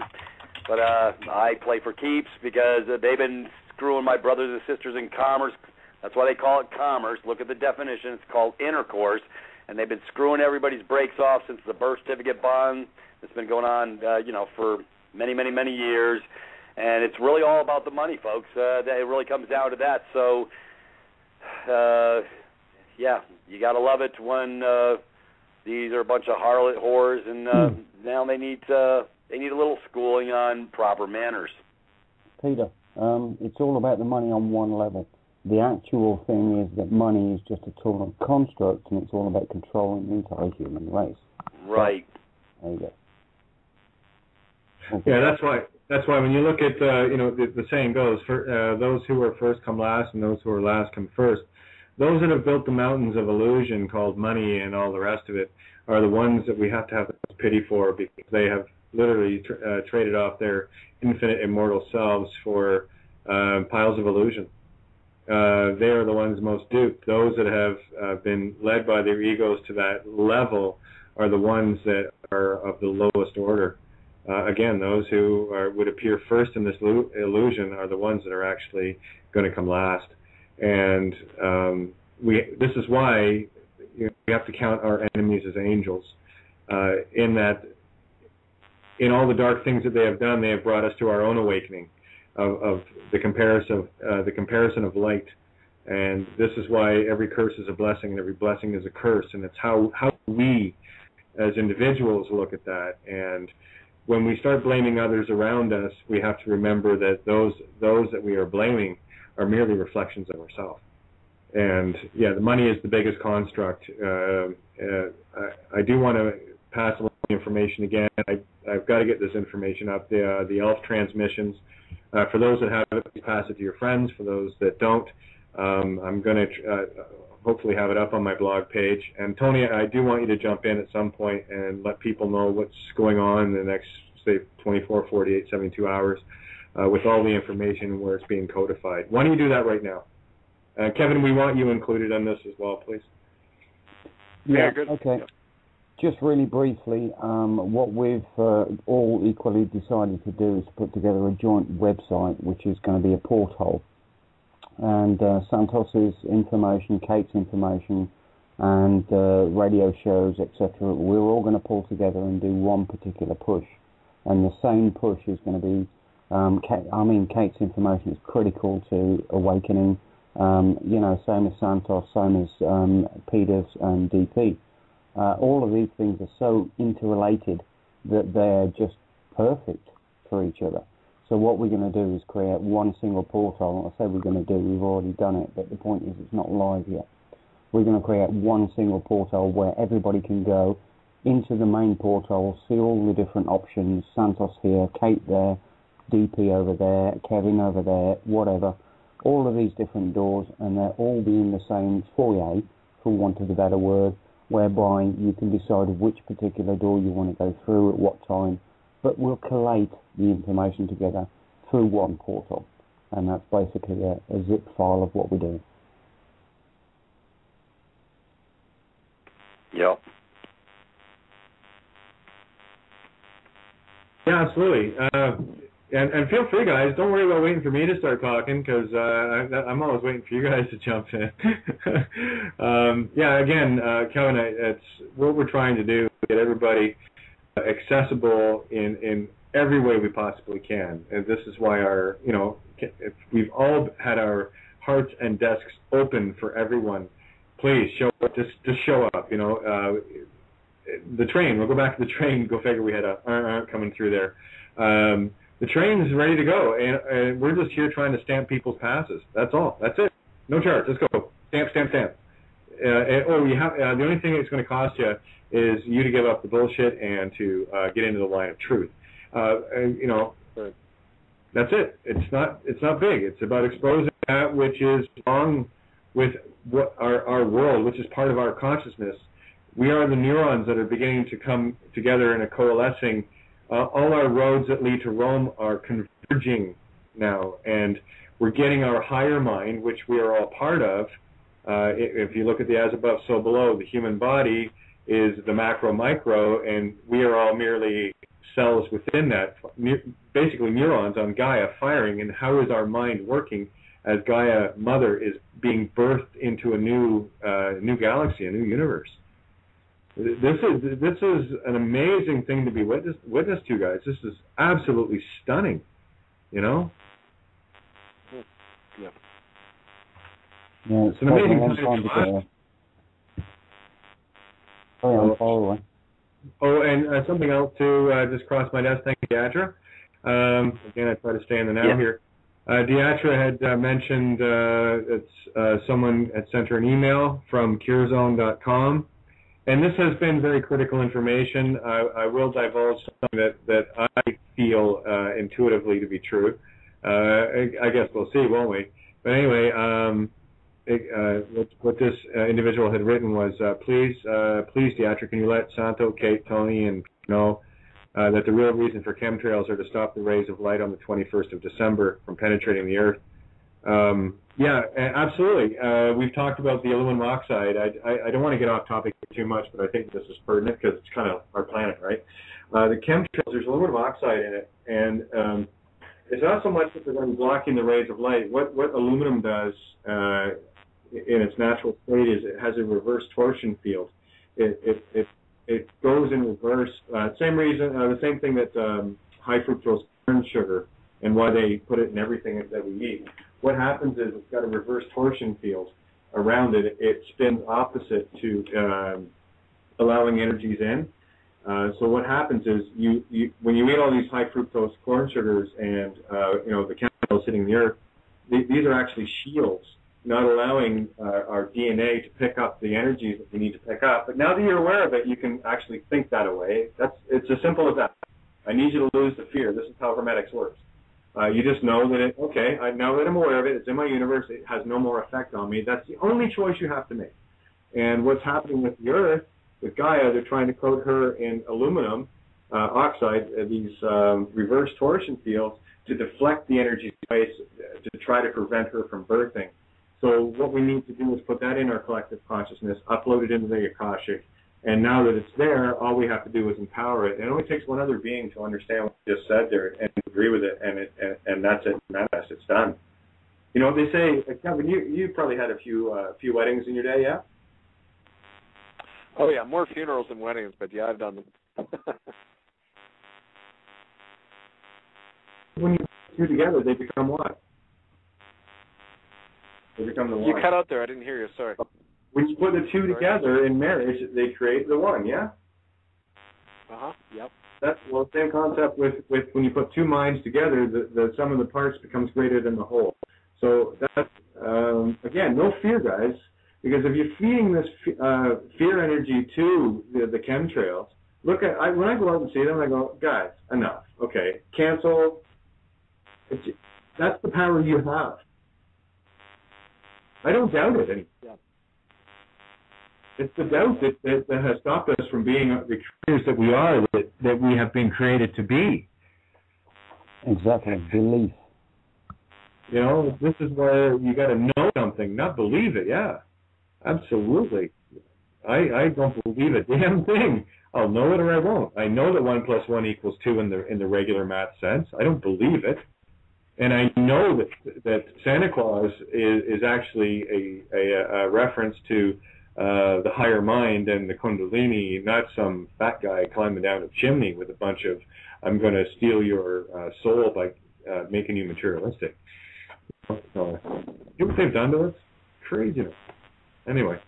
But I play for keeps because they've been screwing my brothers and sisters in commerce. That's why they call it commerce. Look at the definition. It's called intercourse. And they've been screwing everybody's brakes off since the birth certificate bond that's been going on, for many, many, many years. And it's really all about the money, folks. It really comes down to that. So, you got to love it when these are a bunch of harlot whores, and now they need a little schooling on proper manners. Peter. it's all about the money on one level. The actual thing is that money is just a tool and construct, and it's all about controlling the entire human race. Right. There you go. Okay. Yeah, that's why when you look at the saying goes, for those who are first come last, and those who are last come first. Those that have built the mountains of illusion called money and all the rest of it are the ones that we have to have pity for, because they have literally traded off their infinite immortal selves for piles of illusion. They are the ones most duped. Those that have been led by their egos to that level are the ones that are of the lowest order. Again, those who would appear first in this illusion are the ones that are actually going to come last. And this is why we have to count our enemies as angels. In that, in all the dark things that they have done, they have brought us to our own awakening of the comparison of light. And this is why every curse is a blessing and every blessing is a curse. And it's how we, as individuals, look at that. And when we start blaming others around us, we have to remember that those that we are blaming are merely reflections of ourselves. And yeah, the money is the biggest construct. I do want to pass along the information again. I've got to get this information up. The ELF transmissions. For those that have it, please pass it to your friends. For those that don't, I'm going to hopefully have it up on my blog page. And Tony, I do want you to jump in at some point and let people know what's going on in the next, say, 24, 48, 72 hours. With all the information and where it's being codified. Why don't you do that right now? Kevin, we want you included on this as well, please. Yeah, good. Okay. Just really briefly, what we've all equally decided to do is to put together a joint website, which is going to be a porthole. And Santos's information, Kate's information, and radio shows, etc., we're all going to pull together and do one particular push. And the same push is going to be Kate's information is critical to awakening, same as Santos, same as Peter's and DP. All of these things are so interrelated that they're just perfect for each other. So what we're going to do is create one single portal. I say we're going to do, we've already done it, but the point is it's not live yet. We're going to create one single portal where everybody can go into the main portal, see all the different options, Santos here, Kate there, DP over there, Kevin over there, whatever, all of these different doors, and they'll all be in the same foyer, for want of a better word, whereby you can decide which particular door you want to go through at what time, but we'll collate the information together through one portal, and that's basically a zip file of what we're doing. Yep. Yeah, absolutely. And feel free, guys. Don't worry about waiting for me to start talking, because I'm always waiting for you guys to jump in. Again, Kevin, it's what we're trying to do, get everybody accessible in every way we possibly can. And this is why if we've all had our hearts and desks open for everyone. Please show up. Just show up. The train. We'll go back to the train. Go figure. We had a coming through there. The train's ready to go, and we're just here trying to stamp people's passes. That's all. That's it. No charge. Let's go. Stamp, stamp, stamp. The only thing it's going to cost you is you to give up the bullshit and to get into the line of truth. That's it. It's not big. It's about exposing that which is wrong with what our world, which is part of our consciousness. We are the neurons that are beginning to come together in a coalescing. All our roads that lead to Rome are converging now, and we're getting our higher mind, which we are all part of. If you look at the as above, so below, the human body is the macro-micro, and we are all merely cells within that, basically neurons on Gaia firing. And how is our mind working as Gaia Mother is being birthed into a new galaxy, a new universe? This is an amazing thing to be witness to, guys. This is absolutely stunning, Yeah, it's an amazing time to and something else too just crossed my desk. Thank you, Yadra. Again, I try to stay in the now here. Deatra had mentioned someone had sent her an email from curezone.com, and this has been very critical information. I will divulge something that I feel intuitively to be true. I guess we'll see, won't we? But anyway, what this individual had written was, please, Deatra, can you let Santo, Kate, Tony, and know that the real reason for chemtrails are to stop the rays of light on the 21st of December from penetrating the Earth. Yeah, absolutely. We've talked about the aluminum oxide. I don't want to get off topic too much, but I think this is pertinent because it's kind of our planet, right? The chemtrails, there's aluminum oxide in it, and it's not so much that they're going to be blocking the rays of light. What aluminum does in its natural state is it has a reverse torsion field. It goes in reverse. Same reason, the same thing that high fructose corn sugar and why they put it in everything that we eat. What happens is it's got a reverse torsion field around it. It spins opposite to allowing energies in. So what happens is when you eat all these high fructose corn sugars and the chemicals hitting the earth, these are actually shields, not allowing our DNA to pick up the energies that we need to pick up. But now that you're aware of it, you can actually think that away. It's as simple as that. I need you to lose the fear. This is how hermetics works. You just know that now that I'm aware of it, it's in my universe, it has no more effect on me. That's the only choice you have to make. And what's happening with the Earth, with Gaia, they're trying to coat her in aluminum oxide, these reverse torsion fields, to deflect the energy space to try to prevent her from birthing. So what we need to do is put that in our collective consciousness, upload it into the Akashic, and now that it's there, all we have to do is empower it. It only takes one other being to understand what you just said there and agree with it, and that's it. Manifest. It's done. You know, they say, Kevin, you probably had a few weddings in your day, yeah? Oh, yeah, more funerals than weddings, but yeah, I've done them. When you put two together, they become what? They become the one. You cut out there. I didn't hear you. Sorry. When you put the two together in marriage, they create the one, yeah? Uh-huh, yep. That's the same concept with when you put two minds together, the sum of the parts becomes greater than the whole. So that's, again, no fear, guys, because if you're feeding this fear energy to the chemtrails, when I go out and see them, I go, guys, enough. Okay, cancel. That's the power you have. I don't doubt it anymore. Yeah. It's the doubt that has stopped us from being the creators that we are, that we have been created to be. Exactly, belief. You know, this is where you got to know something, not believe it. Yeah, absolutely. I don't believe a damn thing. I'll know it or I won't. I know that 1 + 1 = 2 in the regular math sense. I don't believe it. And I know that Santa Claus is actually a reference to the higher mind and the Kundalini, not some fat guy climbing down a chimney with a bunch of, I'm going to steal your soul by making you materialistic. So, you know what they've done to us? Craziness. Anyway,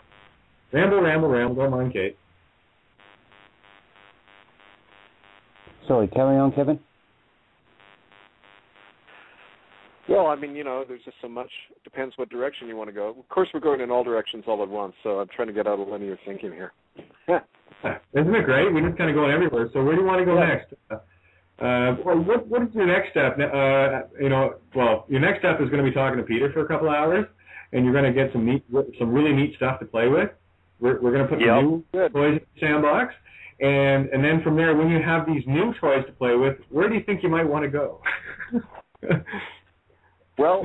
ramble, don't mind Kate. Sorry, carry on, Kevin. Well, I mean, there's just so much. Depends what direction you want to go. Of course, we're going in all directions all at once, so I'm trying to get out of linear thinking here. Isn't it great? We're just kind of going everywhere. So where do you want to go next? What is your next step? Your next step is going to be talking to Peter for a couple hours, and you're going to get some really neat stuff to play with. We're going to put some new toys in the sandbox, and then from there, when you have these new toys to play with, where do you think you might want to go? Well,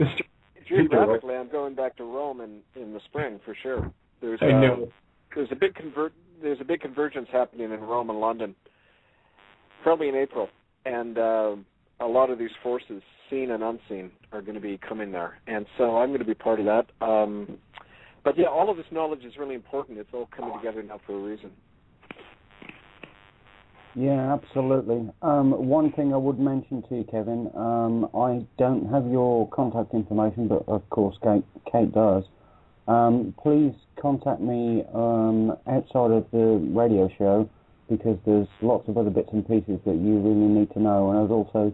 geographically, I'm going back to Rome in the spring for sure. There's a big convergence happening in Rome and London, probably in April, and a lot of these forces, seen and unseen, are going to be coming there, and so I'm going to be part of that. But yeah, all of this knowledge is really important. It's all coming together now for a reason. Yeah, absolutely. One thing I would mention to you, Kevin, I don't have your contact information, but of course Kate does. Please contact me outside of the radio show, because there's lots of other bits and pieces that you really need to know. And I'd also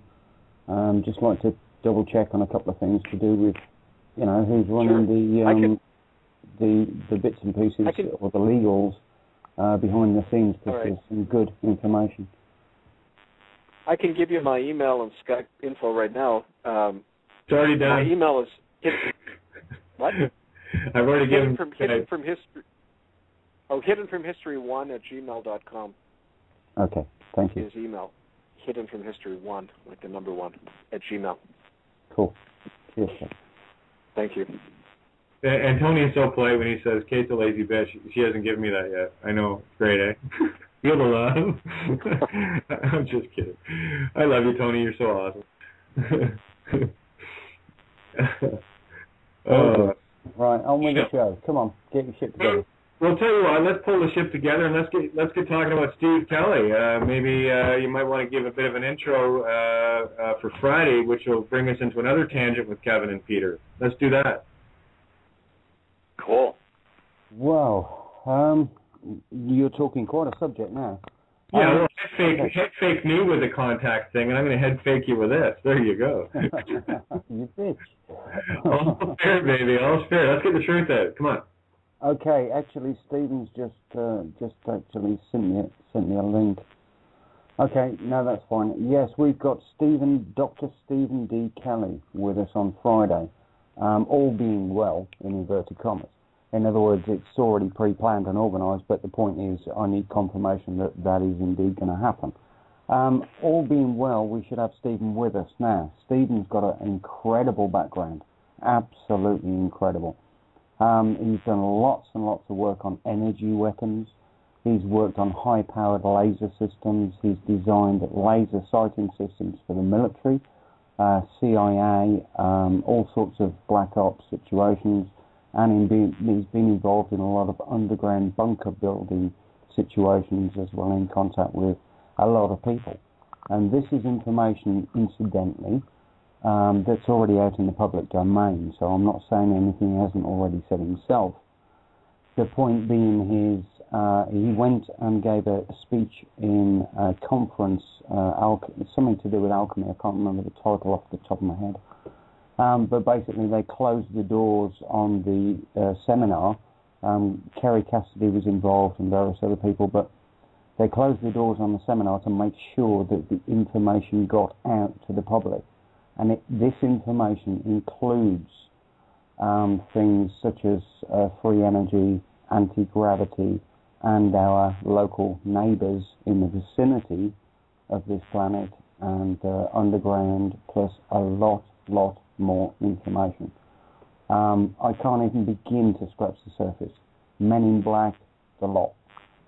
just like to double check on a couple of things to do with, who's running the bits and pieces or the legals behind the scenes, because there's some good information. I can give you my email and Skype info right now. It's already done. My email is what? I've already given hidden from history. Oh, hiddenfromhistory1@gmail.com. Okay, thank you. His email, hiddenfromhistory1, like the number 1, @gmail. Cool. Cheers. Thank you. And Tony is so polite when he says, Kate's a lazy bitch. She hasn't given me that yet. I know. It's great, eh? Feel the love. I'm just kidding. I love you, Tony. You're so awesome. Right, on with the show. Come on, get your shit together. Well, tell you what, let's pull the ship together and let's get talking about Steve Kelly. Maybe you might want to give a bit of an intro for Friday, which will bring us into another tangent with Kevin and Peter. Let's do that. Cool. Well, you're talking quite a subject now. Yeah, well, head fake me with the contact thing, and I'm going to head fake you with this. There you go. You bitch. All's fair, baby. All's fair. Let's get the truth out. Come on. Okay, actually, Stephen's just actually sent me a link. Okay, no, that's fine. Yes, we've got Dr. Stephen D. Kelly with us on Friday. All being well, in inverted commas. In other words, it's already pre-planned and organised, but the point is I need confirmation that that is indeed going to happen. All being well, we should have Stephen with us now. Stephen's got an incredible background, absolutely incredible. He's done lots and lots of work on energy weapons. He's worked on high-powered laser systems. He's designed laser sighting systems for the military, CIA, all sorts of black ops situations. And he's been involved in a lot of underground bunker building situations as well, in contact with a lot of people. And this is information, incidentally, that's already out in the public domain, so I'm not saying anything he hasn't already said himself. The point being is, he went and gave a speech in a conference, something to do with alchemy. I can't remember the title off the top of my head. But basically they closed the doors on the seminar. Kerry Cassidy was involved and various other people, but they closed the doors on the seminar to make sure that the information got out to the public. And this information includes things such as free energy, anti-gravity, and our local neighbours in the vicinity of this planet, and underground, plus a lot more information. I can't even begin to scratch the surface. Men in Black, the lot.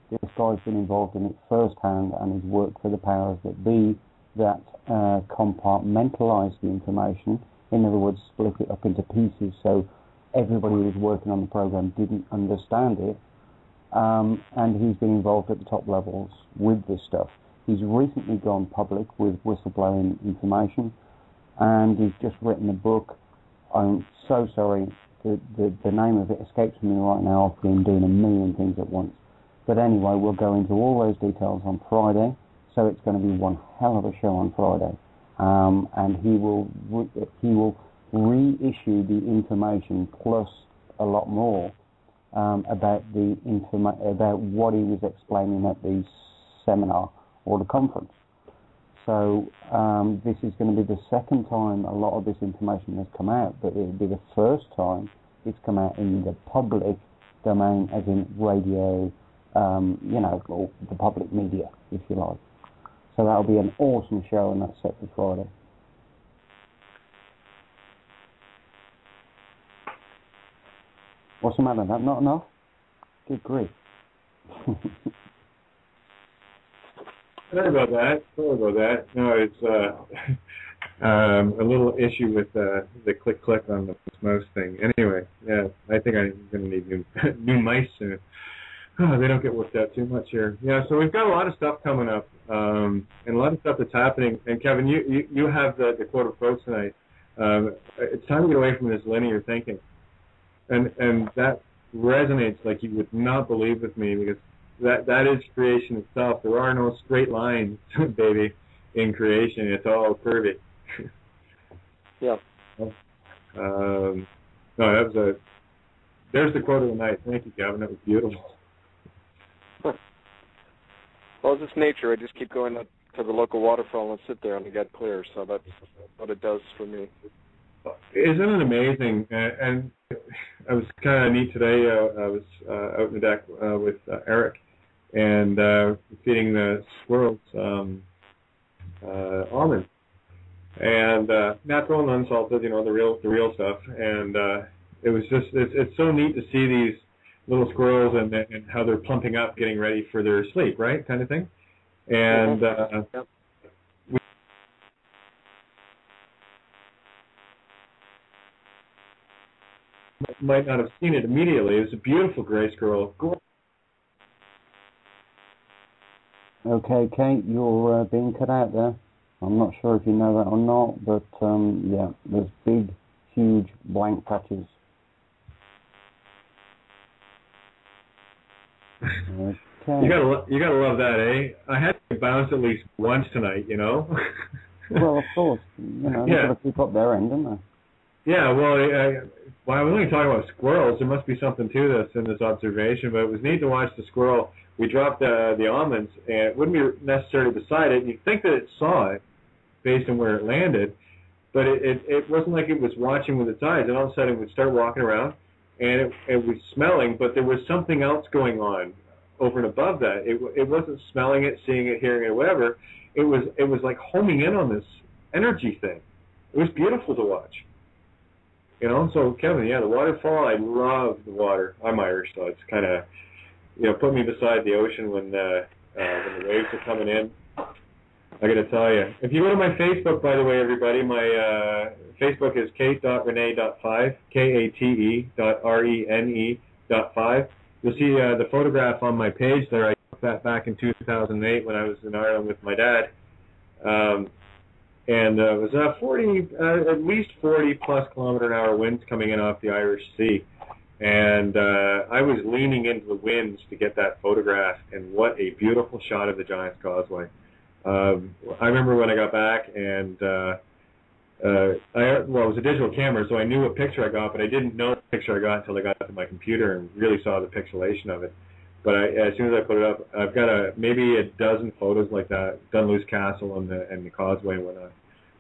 This guy's been involved in it firsthand, and he's worked for the powers that be that compartmentalise the information. In other words, split it up into pieces so everybody who was working on the program didn't understand it. And he's been involved at the top levels with this stuff. He's recently gone public with whistleblowing information, and he's just written a book. I'm so sorry, the name of it escapes me right now. I've been doing a million things at once. But anyway, we'll go into all those details on Friday, so it's going to be one hell of a show on Friday. And he will reissue the information plus a lot more about what he was explaining at the seminar or the conference. So this is going to be the second time a lot of this information has come out, but it will be the first time it's come out in the public domain, as in radio, or the public media, if you like. So that'll be an awesome show, and that's set for Friday. What's the matter? That not enough? Good grief. Sorry about that. No, it's a little issue with the click on the mouse thing. Anyway, yeah, I think I'm going to need new mice soon. Oh, they don't get worked out too much here. Yeah, so we've got a lot of stuff coming up, and a lot of stuff that's happening. And Kevin, you have the quote approach tonight. It's time to get away from this linear thinking, and that resonates like you would not believe with me, because that is creation itself. There are no straight lines, baby, in creation. It's all curvy. Yeah. No, there's the quote of the night. Thank you, Kevin. That was beautiful. Well, it's just nature. I just keep going up to the local waterfall and sit there and get clear. So that's what it does for me. Isn't it amazing? And I was kind of neat today. I was out in the deck with Eric and feeding the squirrels almonds and natural and unsalted, the real stuff. And it was just it's so neat to see these little squirrels and how they're plumping up, getting ready for their sleep, right, kind of thing. And Yep. Might not have seen it immediately. It was a beautiful gray squirrel. Okay, Kate, you're being cut out there. I'm not sure if you know that or not, but yeah, there's big, huge blank patches. Okay. You gotta love that, eh? I had to bounce at least once tonight, Well, of course, they've got to keep up their end, don't they? Yeah, well, I was only talking about squirrels. There must be something to this in this observation, but it was neat to watch the squirrel. We dropped the almonds, and it wouldn't be necessarily beside it. You'd think that it saw it based on where it landed, but it wasn't like it was watching with its eyes. And all of a sudden, it would start walking around, and it was smelling, but there was something else going on over and above that. It wasn't smelling it, seeing it, hearing it, whatever. It was like homing in on this energy thing. It was beautiful to watch. So Kevin, the waterfall, I love the water. I'm Irish, so it's kind of, put me beside the ocean when the waves are coming in. I got to tell you. If you go to my Facebook, by the way, everybody, my Facebook is kate.rene.5, KATE.RENE.5. You'll see the photograph on my page there. I took that back in 2008 when I was in Ireland with my dad. And it was at least 40-plus kilometer-an-hour winds coming in off the Irish Sea. And I was leaning into the winds to get that photograph, and what a beautiful shot of the Giant's Causeway. I remember when I got back, and it was a digital camera, so I knew what picture I got, but I didn't know the picture I got until I got to my computer and really saw the pixelation of it. But as soon as I put it up, I've got maybe a dozen photos like that, Dunluce Castle and the causeway and whatnot.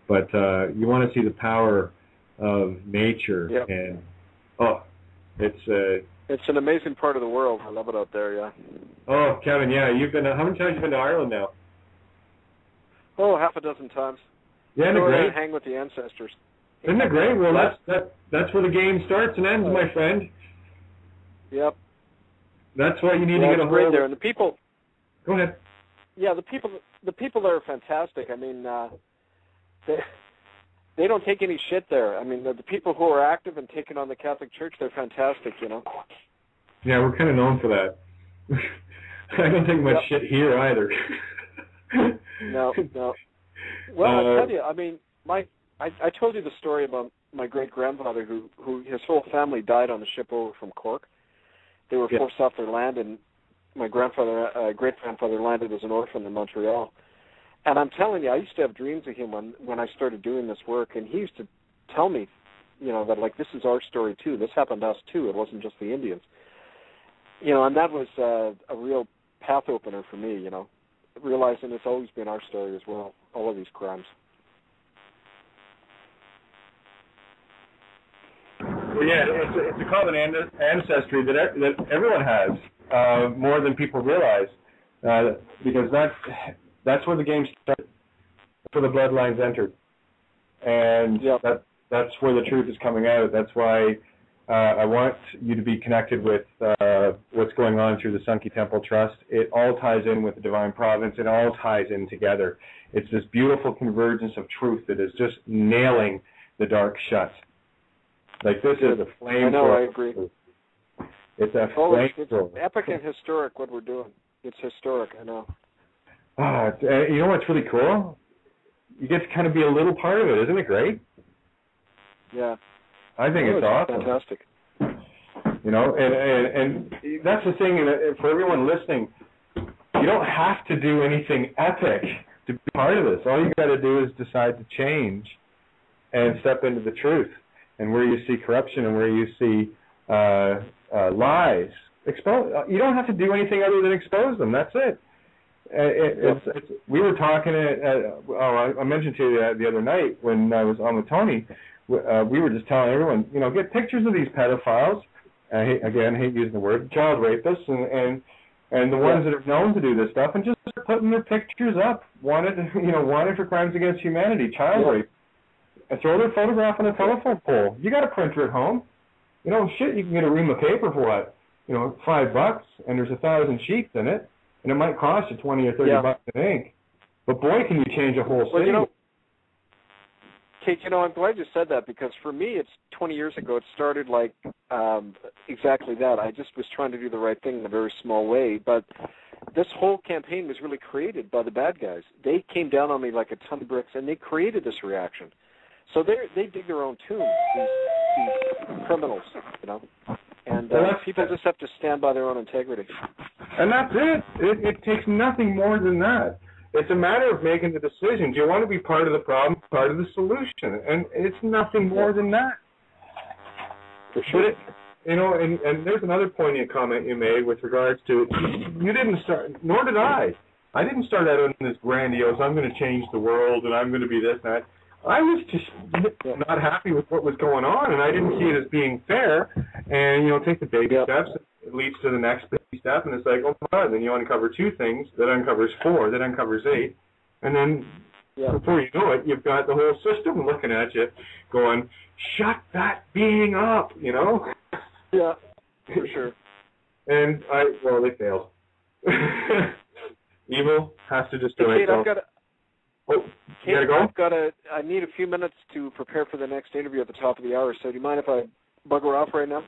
But you want to see the power of nature, yep. And it's an amazing part of the world. I love it out there. Yeah. Oh, Kevin, yeah, you've been. How many times have you been to Ireland now? Oh, half a dozen times. Yeah, isn't it great? Hang with the ancestors. Isn't it great? Well, that's where the game starts and ends, my friend. Yep. That's why you need to get a hold of there. And the people. Go ahead. Yeah, the people there are fantastic. I mean, they don't take any shit there. I mean, the people who are active and taking on the Catholic Church, they're fantastic. Yeah, we're kind of known for that. I don't take much shit here either. No. Well, I tell you, I mean, I told you the story about my great-grandfather who his whole family died on the ship over from Cork. They were forced off their land, and my great-grandfather landed as an orphan in Montreal. And I'm telling you, I used to have dreams of him when I started doing this work, and he used to tell me, that, like, this is our story, too. This happened to us, too. It wasn't just the Indians. And that was a real path opener for me, realizing it's always been our story as well, all of these crimes. Well, yeah, it's a common ancestry that everyone has, more than people realize, because that's where the game started, that's where the bloodlines entered, and that's where the truth is coming out. That's why I want you to be connected with what's going on through the Sunki Temple Trust. It all ties in with the Divine Providence. It all ties in together. It's this beautiful convergence of truth that is just nailing the dark shut. Like, this is a flame. I know, I agree. It's a flame. It's epic and historic what we're doing. It's historic, I know. You know what's really cool? You get to kind of be a little part of it. Isn't it great? Yeah. I think it's awesome. Fantastic. And that's the thing, and for everyone listening, you don't have to do anything epic to be part of this. All you got to do is decide to change and step into the truth. And where you see corruption and where you see lies, you don't have to do anything other than expose them. That's it. We were talking I mentioned to you the other night when I was on with Tony, we were just telling everyone, get pictures of these pedophiles. I hate using the word, child rapists, and the ones that are known to do this stuff, and just putting their pictures up, wanted for crimes against humanity, child rape, and throw their photograph on a telephone pole. You got a printer at home, you can get a ream of paper for what, $5, and there's 1,000 sheets in it, and it might cost you $20 or $30 in ink. But boy, can you change a whole city. Kate, I'm glad you said that, because for me, it's 20 years ago. It started like exactly that. I just was trying to do the right thing in a very small way. But this whole campaign was really created by the bad guys. They came down on me like a ton of bricks, and they created this reaction. So they dig their own tomb, these criminals, And people just have to stand by their own integrity. And that's it. It takes nothing more than that. It's a matter of making the decision. Do you want to be part of the problem, part of the solution? And it's nothing more than that. For sure. But and there's another poignant comment you made with regards to, you didn't start, nor did I. I didn't start out on this grandiose, I'm going to change the world and I'm going to be this and that. I was just not happy with what was going on, and I didn't see it as being fair. And, take the baby steps. It leads to the next baby step, and it's like, oh, my God, then you uncover 2 things. That uncovers 4. That uncovers 8. And then before you know it, you've got the whole system looking at you going, shut that being up, Yeah, for sure. And they failed. Evil has to destroy itself. Kate, I need a few minutes to prepare for the next interview at the top of the hour, so do you mind if I bugger off right now?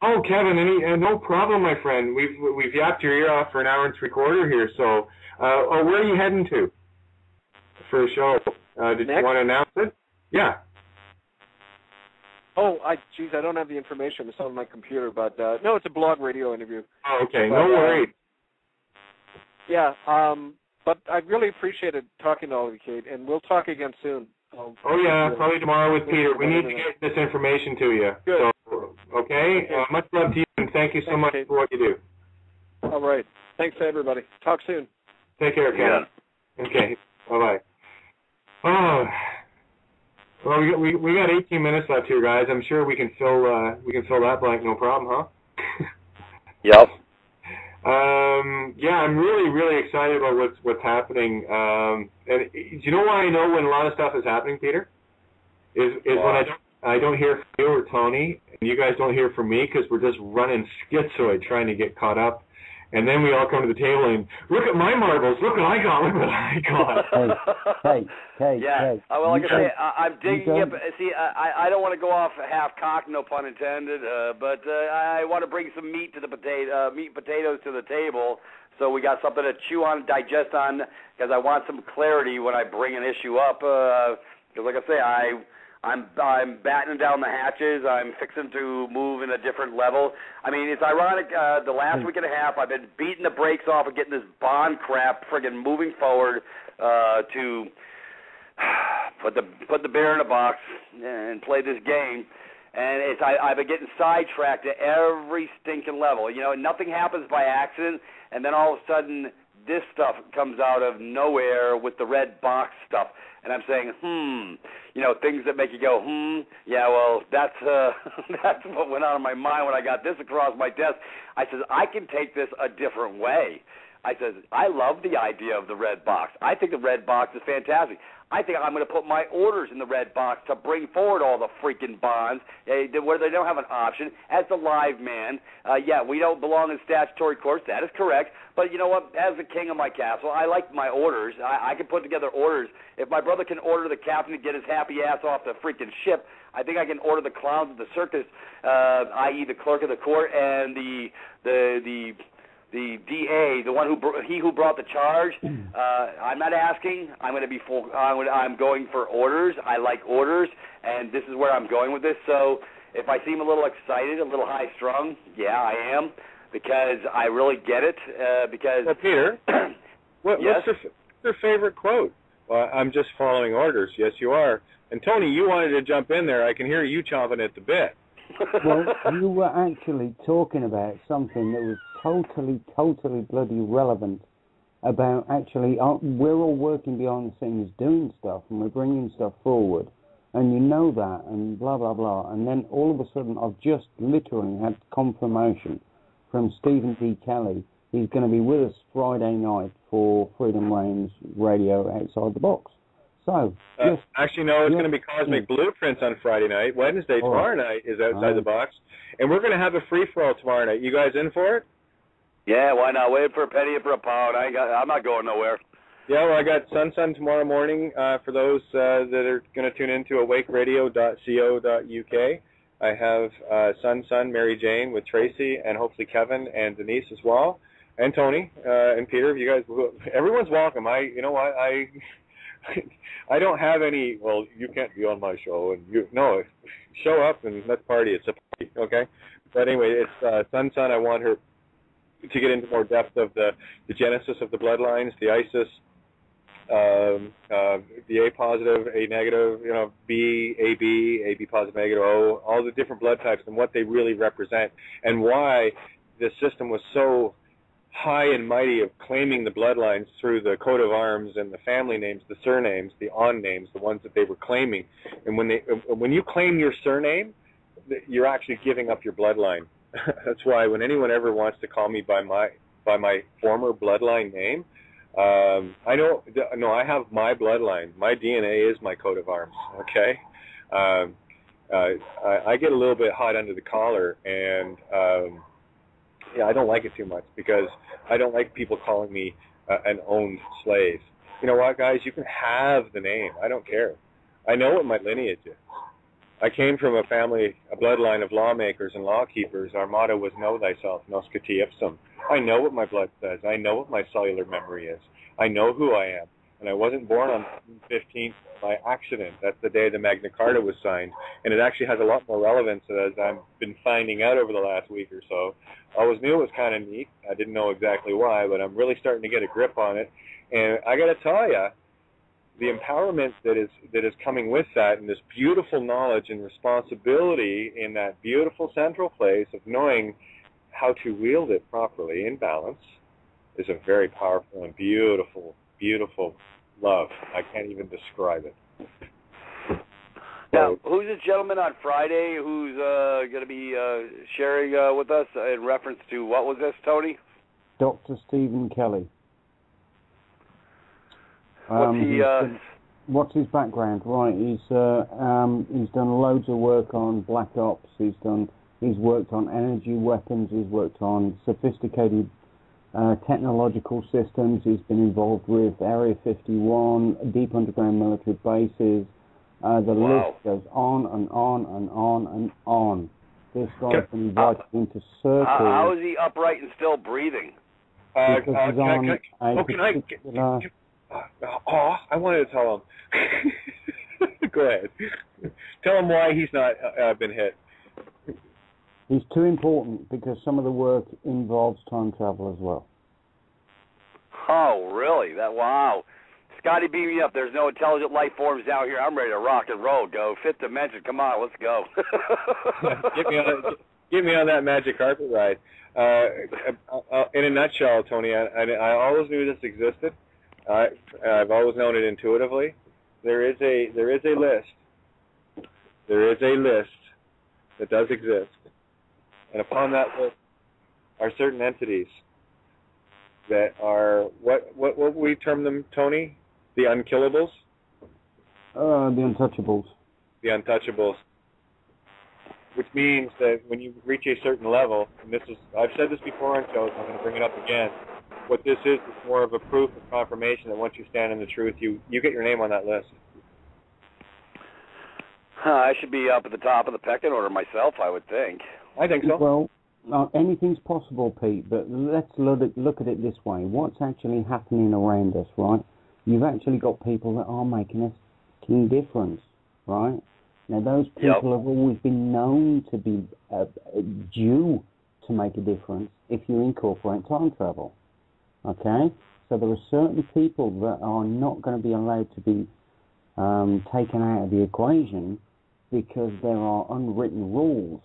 Oh, Kevin, no problem, my friend. We've yapped your ear off for an hour and 3/4 here, so where are you heading to for a show? Did you want to announce it? Yeah. Oh, I don't have the information. It's on my computer, but no, it's a blog radio interview. Oh, okay, no worries. Yeah, but I really appreciated talking to all of you, Kate, and we'll talk again soon. Probably tomorrow with Peter. We need to get this information to you. Good. So, okay? Much love to you, and thank you so much for what you do. All right. Thanks, everybody. Talk soon. Take care, Kevin. Yeah. Okay. Bye-bye. Oh, well, we got 18 minutes left here, guys. I'm sure we can fill that blank, no problem, huh? Yep. I'm really, really excited about what's happening. And do you know why I know when a lot of stuff is happening, Peter? Is when I don't hear from you or Tony, and you guys don't hear from me, because we're just running schizoid trying to get caught up. And then we all come to the table and look at my marbles. Look what I got. Look what I got. Hey. Well, like I say, I'm digging it. See, I don't want to go off half-cocked, no pun intended, but I want to bring some meat and potatoes to the table, so we got something to chew on, digest on, because I want some clarity when I bring an issue up. Because, like I say, I'm battening down the hatches. I'm fixing to move in a different level. I mean, it's ironic. The last week and a half, I've been beating the brakes off of getting this bond crap friggin' moving forward to put the bear in a box and play this game. And I've been getting sidetracked at every stinking level. Nothing happens by accident, and then all of a sudden this stuff comes out of nowhere with the red box stuff. And I'm saying, things that make you go, yeah, well, that's what went on in my mind when I got this across my desk. I says, I can take this a different way. I says, I love the idea of the red box. I think the red box is fantastic. I think I'm going to put my orders in the red box to bring forward all the freaking bonds where they don't have an option. As the live man, we don't belong in statutory courts. That is correct. But you know what? As the king of my castle, I like my orders. I can put together orders. If my brother can order the captain to get his happy ass off the freaking ship, I think I can order the clowns of the circus, i.e. the clerk of the court and the DA, the one who brought the charge. I'm not asking. I'm going to be full. I'm going for orders. I like orders, and this is where I'm going with this. So if I seem a little excited, a little high strung, yeah, I am, because I really get it. Because Peter, what's your favorite quote? Well, I'm just following orders. Yes, you are. And Tony, you wanted to jump in there. I can hear you chomping at the bit. Well, you were actually talking about something that was totally bloody relevant about actually, we're all working behind the scenes doing stuff, and we're bringing stuff forward, and you know that, and blah, blah, blah. And then all of a sudden, I've just literally had confirmation from Stephen D. Kelly. He's going to be with us Friday night for Freedom Reigns Radio Outside the Box. So, actually, no, it's going to be Cosmic Blueprints on Friday night. Wednesday, tomorrow night, is Outside the Box. And we're going to have a free-for-all tomorrow night. You guys in for it? Yeah, why not? Wait for a penny and for a pound. I'm not going nowhere. Yeah, well, I got Sun tomorrow morning for those that are going to tune into awakeradio.co.uk. I have Sun, Mary Jane with Tracy, and hopefully Kevin and Denise as well, and Tony and Peter. You guys, everyone's welcome. You know what? I don't have any. Well, you can't be on my show, and no, show up and let's party. It's a party, okay? But anyway, it's Sun. I want her to get into more depth of the genesis of the bloodlines, the ISIS, the A positive, A negative, B, AB positive, negative, O, all the different blood types and what they really represent, and why the system was so high and mighty of claiming the bloodlines through the coat of arms and the family names, the surnames, the on names, the ones that they were claiming. And when you claim your surname, you're actually giving up your bloodline. That's why when anyone ever wants to call me by my former bloodline name, I have my bloodline. My DNA is my coat of arms. Okay, I get a little bit hot under the collar, and I don't like it too much because I don't like people calling me an owned slave. You know what, guys? You can have the name. I don't care. I know what my lineage is. I came from a bloodline of lawmakers and lawkeepers. Our motto was know thyself, noscati ipsum. I know what my blood says. I know what my cellular memory is. I know who I am. And I wasn't born on June 15th by accident. That's the day the Magna Carta was signed. And it actually has a lot more relevance as I've been finding out over the last week or so. I always knew it was kind of neat. I didn't know exactly why, but I'm really starting to get a grip on it. And I got to tell you, the empowerment that is coming with that, and this beautiful knowledge and responsibility in that beautiful central place of knowing how to wield it properly in balance, is a very powerful and beautiful love. I can't even describe it. Now, who's this gentleman on Friday who's going to be sharing with us in reference to, what was this, Tony? Dr. Stephen Kelly. What's his background? Right, he's done loads of work on black ops. He's worked on energy weapons. He's worked on sophisticated technological systems. He's been involved with Area 51, deep underground military bases. The list goes on and on and on and on. This guy's been invited into circles. How is he upright and still breathing? I wanted to tell him. Go ahead. Tell him why he's not been hit. He's too important because some of the work involves time travel as well. Oh, really? Wow. Scotty, beam me up. There's no intelligent life forms down here. I'm ready to rock and roll. Go. Fifth dimension. Come on, let's go. Get me on that magic carpet ride. In a nutshell, Tony, I always knew this existed. I've always known it intuitively. There is a list. There is a list that does exist, and upon that list are certain entities that are what we term them, Tony? The unkillables. The untouchables. The untouchables. Which means that when you reach a certain level, and I've said this before on shows, I'm going to bring it up again. What this is more of a proof of confirmation that once you stand in the truth, you get your name on that list. I should be up at the top of the pecking order myself, I would think. I think so. Well, anything's possible, Pete, but let's look at it this way. What's actually happening around us, right? You've actually got people that are making a fucking difference, right? Now, those people have always been known to be due to make a difference if you incorporate time travel. Okay? So there are certain people that are not going to be allowed to be taken out of the equation because there are unwritten rules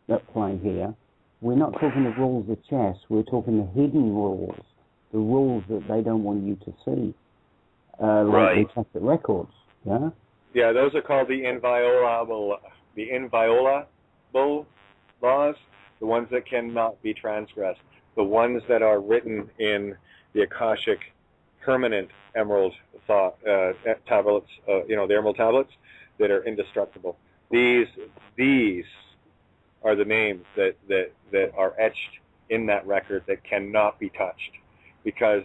that play here. We're not talking the rules of chess, we're talking the hidden rules, the rules that they don't want you to see, like the Catholic records, yeah? Yeah, those are called the inviolable laws, the ones that cannot be transgressed, the ones that are written in the Akashic permanent emerald tablets, the emerald tablets that are indestructible. These are the names that are etched in that record that cannot be touched, because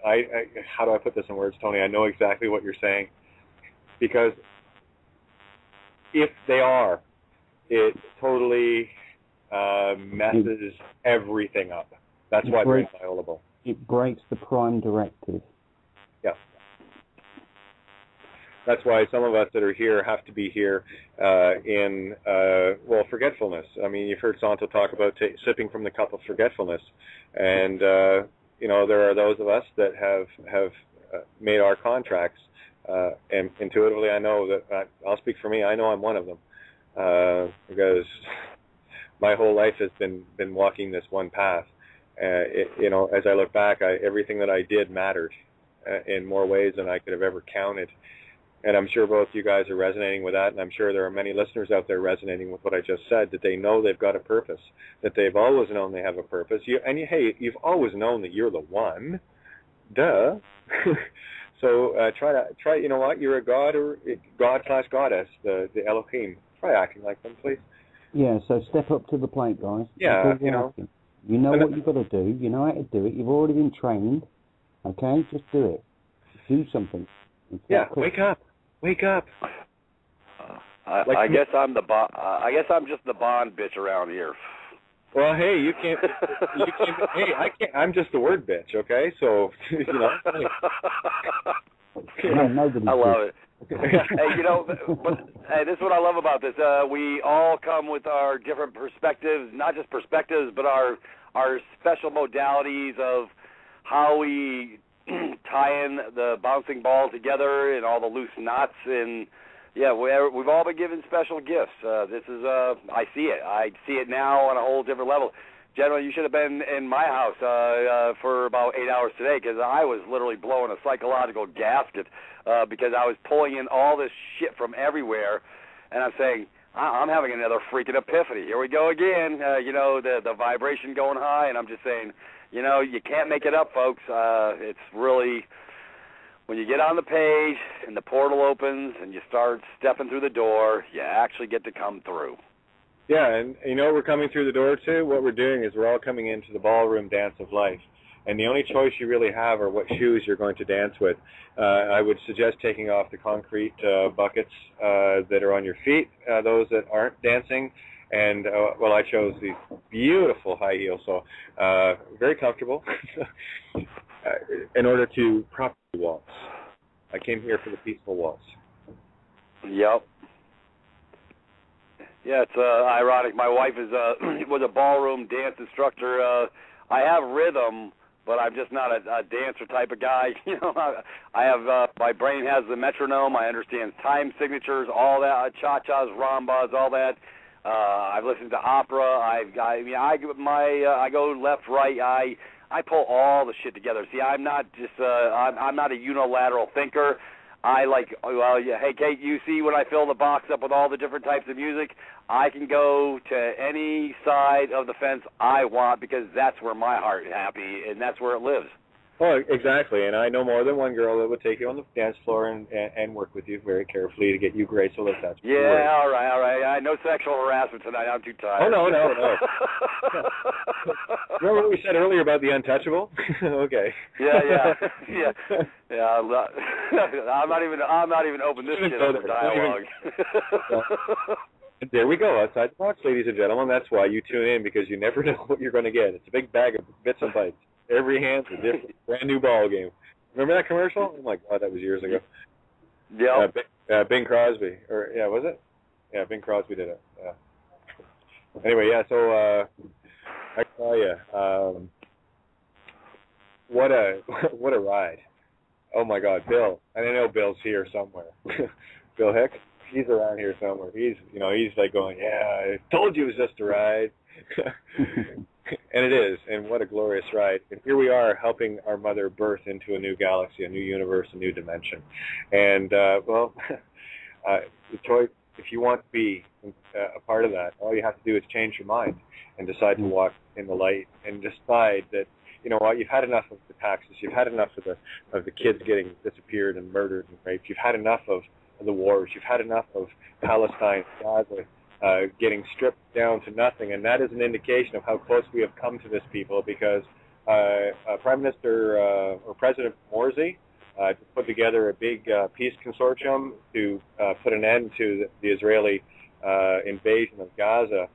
how do I put this in words, Tony? I know exactly what you're saying, because if they are, it totally messes everything up. That's why they're inviolable. It breaks the prime directive. Yeah. That's why some of us that are here have to be here in forgetfulness. I mean, you've heard Santo talk about sipping from the cup of forgetfulness, and there are those of us that have made our contracts, and intuitively I know that I'll speak for me. I know I'm one of them, because my whole life has been walking this one path. As I look back, everything that I did mattered in more ways than I could have ever counted. And I'm sure both you guys are resonating with that, and I'm sure there are many listeners out there resonating with what I just said, that they know they've got a purpose, that they've always known they have a purpose. You've always known that you're the one. Duh. So try, you know what, you're a god or god/goddess, the Elohim. Try acting like them, please. Yeah, so step up to the plate, guys. Yeah, You know what you've got to do. You know how to do it. You've already been trained. Okay, just do it. Do something. Yeah, wake up. Wake up. I guess I'm just the Bond bitch around here. Well, hey, you can't. Hey, I can't. I'm just the word bitch. Okay, so I love it. Hey, but this is what I love about this. We all come with our different perspectives, not just perspectives, but our special modalities of how we tie in the bouncing ball together and all the loose knots. And yeah, we've all been given special gifts. This is I see it. I see it now on a whole different level. General, you should have been in my house for about 8 hours today, because I was literally blowing a psychological gasket because I was pulling in all this shit from everywhere, and I'm saying, I'm having another freaking epiphany. Here we go again. The vibration going high, and I'm just saying, you can't make it up, folks. It's really, when you get on the page and the portal opens and you start stepping through the door, you actually get to come through. Yeah, and we're coming through the door too. What we're doing is we're all coming into the ballroom dance of life. And the only choice you really have are what shoes you're going to dance with. I would suggest taking off the concrete buckets that are on your feet, those that aren't dancing. And, I chose these beautiful high heels, so very comfortable, in order to properly waltz. I came here for the peaceful waltz. Yep. Yeah, it's ironic. My wife was a ballroom dance instructor. I have rhythm, but I'm just not a dancer type of guy. I have my brain has the metronome. I understand time signatures, all that, cha-chas, rambas, all that. I've listened to opera. I go left, right. I pull all the shit together. See, I'm not just I'm not a unilateral thinker. Hey, Kate, you see when I fill the box up with all the different types of music, I can go to any side of the fence I want, because that's where my heart is happy, and that's where it lives. Oh, exactly. And I know more than one girl that would take you on the dance floor and work with you very carefully to get you graceful if that's all right. No sexual harassment tonight. I'm too tired. Oh, no. Remember what we said earlier about the untouchable? Okay. Yeah. I'm not even open this shit up for dialogue. There we go, outside the box, ladies and gentlemen. That's why you tune in, because you never know what you're going to get. It's a big bag of bits and bytes. Every hand's a different, brand new ball game. Remember that commercial? Oh my God, that was years ago. Yeah. Bing Crosby, was it? Yeah, Bing Crosby did it. Anyway, yeah. So I tell you, what a ride. Oh my God, Bill. And I know Bill's here somewhere. Bill Hick, he's around here somewhere. He's like going, yeah, I told you it was just a ride. And it is, and what a glorious ride. And here we are helping our mother birth into a new galaxy, a new universe, a new dimension. And, Troy, if you want to be a part of that, all you have to do is change your mind and decide to walk in the light and decide that, you know what, you've had enough of the taxes, you've had enough of the kids getting disappeared and murdered and raped, you've had enough of the wars, you've had enough of Palestine, Gaza, getting stripped down to nothing, and that is an indication of how close we have come to this, people, because Prime Minister or President Morsi put together a big peace consortium to put an end to the Israeli invasion of Gaza.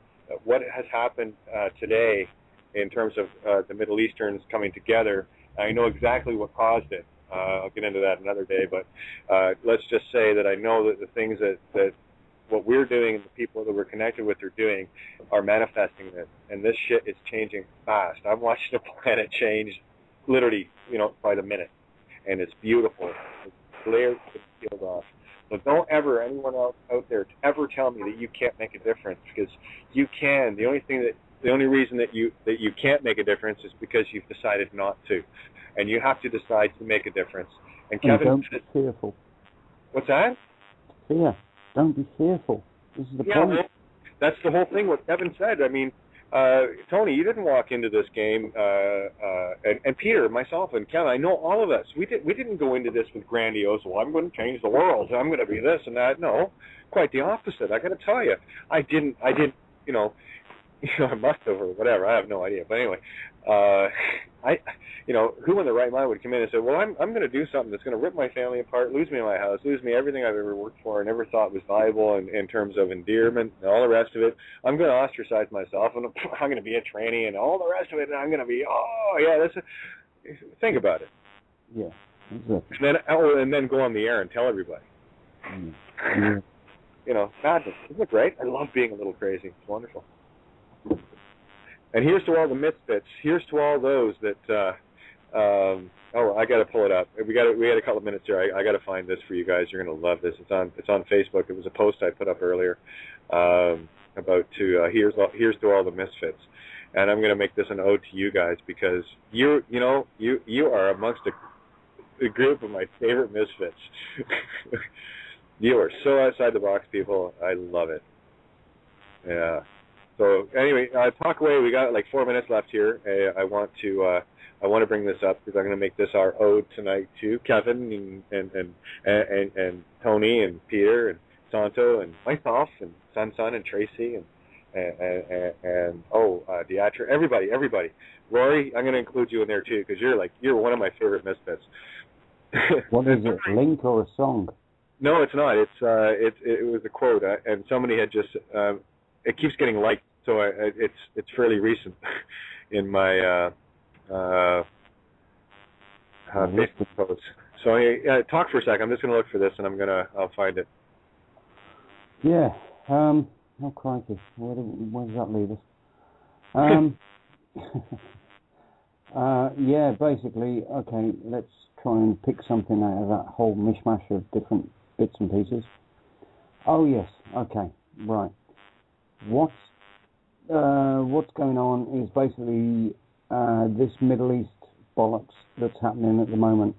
What has happened today in terms of the Middle Easterns coming together, I know exactly what caused it. I'll get into that another day, but let's just say that I know that the things that what we're doing and the people that we're connected with are doing are manifesting this, and this shit is changing fast. I'm watching the planet change literally, by the minute, and it's beautiful. It's layers peeled off. So don't ever, anyone else out there, ever tell me that you can't make a difference, because you can. The only reason that you can't make a difference is because you've decided not to, and you have to decide to make a difference. And Kevin, don't be fearful. What's that? Fear. Don't be fearful. This is the point. Well, that's the whole thing. What Kevin said. I mean, Tony, you didn't walk into this game, and Peter, myself, and Kevin. I know all of us. We didn't go into this with grandiose. Well, I'm going to change the world. I'm going to be this and that. No, quite the opposite. I got to tell you, I didn't. I must have, or whatever. I have no idea. But anyway, who in the right mind would come in and say, well, I'm going to do something that's going to rip my family apart, lose me my house, lose me everything I've ever worked for and never thought was valuable in terms of endearment and all the rest of it. I'm going to ostracize myself, and I'm going to be a tranny and all the rest of it, and I'm going to be, think about it. Yeah. Exactly. And then go on the air and tell everybody. Yeah. Madness. Isn't it great? I love being a little crazy. It's wonderful. And here's to all the misfits. Here's to all those that. I got to pull it up. We got a couple of minutes here. I got to find this for you guys. You're gonna love this. It's on Facebook. It was a post I put up earlier about here's to all the misfits. And I'm gonna make this an ode to you guys, because you are amongst a group of my favorite misfits. You are so outside the box, people. I love it. Yeah. So anyway, talk away. We got like 4 minutes left here. I want to bring this up because I'm going to make this our ode tonight to Kevin and Tony and Peter and Santo and myself and Sun and Tracy and Deatra. Everybody. Rory, I'm going to include you in there too, because you're one of my favorite misfits. What is it? Link or a song? No, it's not. It was a quote, and somebody had just. It keeps getting liked, so it's fairly recent in my Facebook posts. So talk for a second. I'm just going to look for this, and I'll find it. Yeah. Oh crikey, where does that leave us? Yeah. Basically, okay. Let's try and pick something out of that whole mishmash of different bits and pieces. Oh yes. Okay. Right. What's going on is basically this Middle East bollocks that's happening at the moment.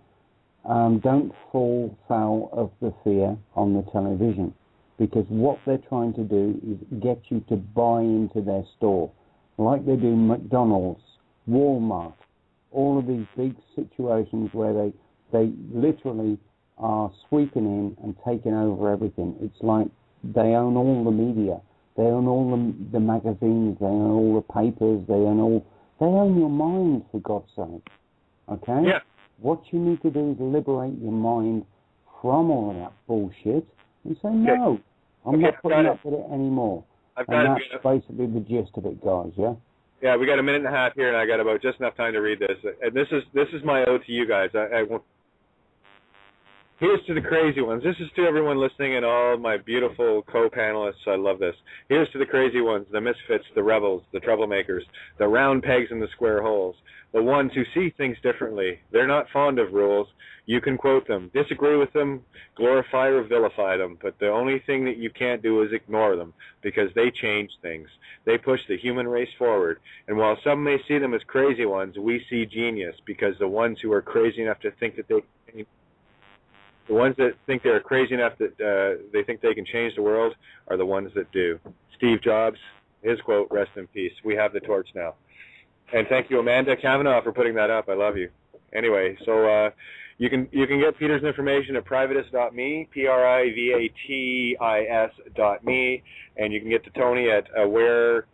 Don't fall foul of the fear on the television, because what they're trying to do is get you to buy into their store, like they do McDonald's, Walmart, all of these big situations where they literally are sweeping in and taking over everything. It's like they own all the media. They own all the magazines, they own all the papers, they own your mind, for God's sake. Okay? Yeah. What you need to do is liberate your mind from all of that bullshit and say, no, I'm not putting up with it anymore. And that's basically the gist of it, guys, yeah? Yeah, we got a minute and a half here, and I got about just enough time to read this. And this is my ode to you guys. I won't. Here's to the crazy ones. This is to everyone listening and all my beautiful co-panelists. I love this. Here's to the crazy ones, the misfits, the rebels, the troublemakers, the round pegs in the square holes, the ones who see things differently. They're not fond of rules. You can quote them, disagree with them, glorify or vilify them, but the only thing that you can't do is ignore them, because they change things. They push the human race forward. And while some may see them as crazy ones, we see genius, because the ones who are crazy enough to think that the ones that think they're crazy enough that they think they can change the world are the ones that do. Steve Jobs, his quote, rest in peace. We have the torch now. And thank you, Amanda Kavanaugh, for putting that up. I love you. Anyway, so you can get Peter's information at privatus.me, privatis.me, and you can get to Tony at Awake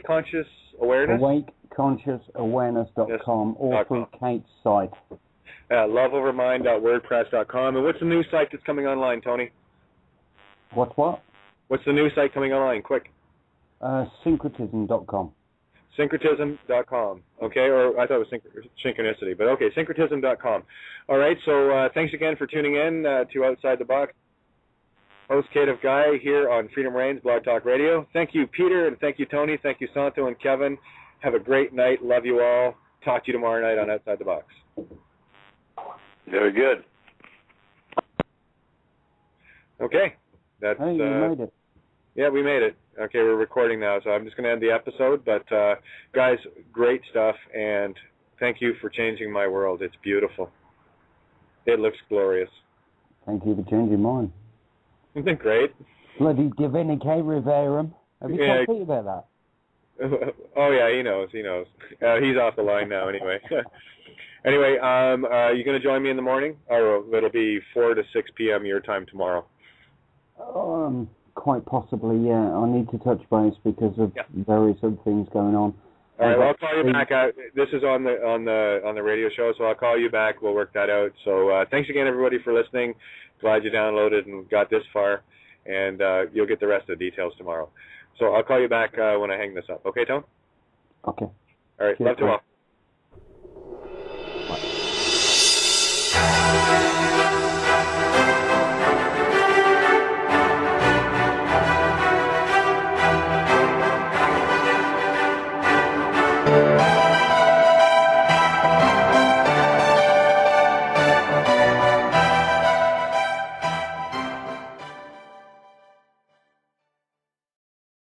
Conscious Awareness? AwakeConsciousAwareness.com, or through Kate's site. loveovermind.wordpress.com. And what's the new site that's coming online, Tony? What? What's the new site coming online? Quick. Syncretism.com. Syncretism.com. Okay, or I thought it was synchronicity, but okay, syncretism.com. All right, so thanks again for tuning in to Outside the Box. Host Creative Guy here on Freedom Reigns Blog Talk Radio. Thank you, Peter, and thank you, Tony. Thank you, Santo and Kevin. Have a great night. Love you all. Talk to you tomorrow night on Outside the Box. Very good. Okay. That's, hey, you made it. Yeah, we made it. Okay, we're recording now, so I'm just going to end the episode. But, guys, great stuff, and thank you for changing my world. It's beautiful. It looks glorious. Thank you for changing mine. Isn't it great? Bloody Divinity Reverum. Have you told Pete about that? Oh, yeah, he knows. He's off the line now anyway. Anyway, are you going to join me in the morning? Or it'll be 4 to 6 p.m. your time tomorrow. Quite possibly, yeah. I need to touch base because of various other things going on. All right, well, I'll call you back. This is on the radio show, so I'll call you back. We'll work that out. So thanks again, everybody, for listening. Glad you downloaded and got this far, and you'll get the rest of the details tomorrow. So I'll call you back when I hang this up. Okay, Tom? Okay. All right, love to all.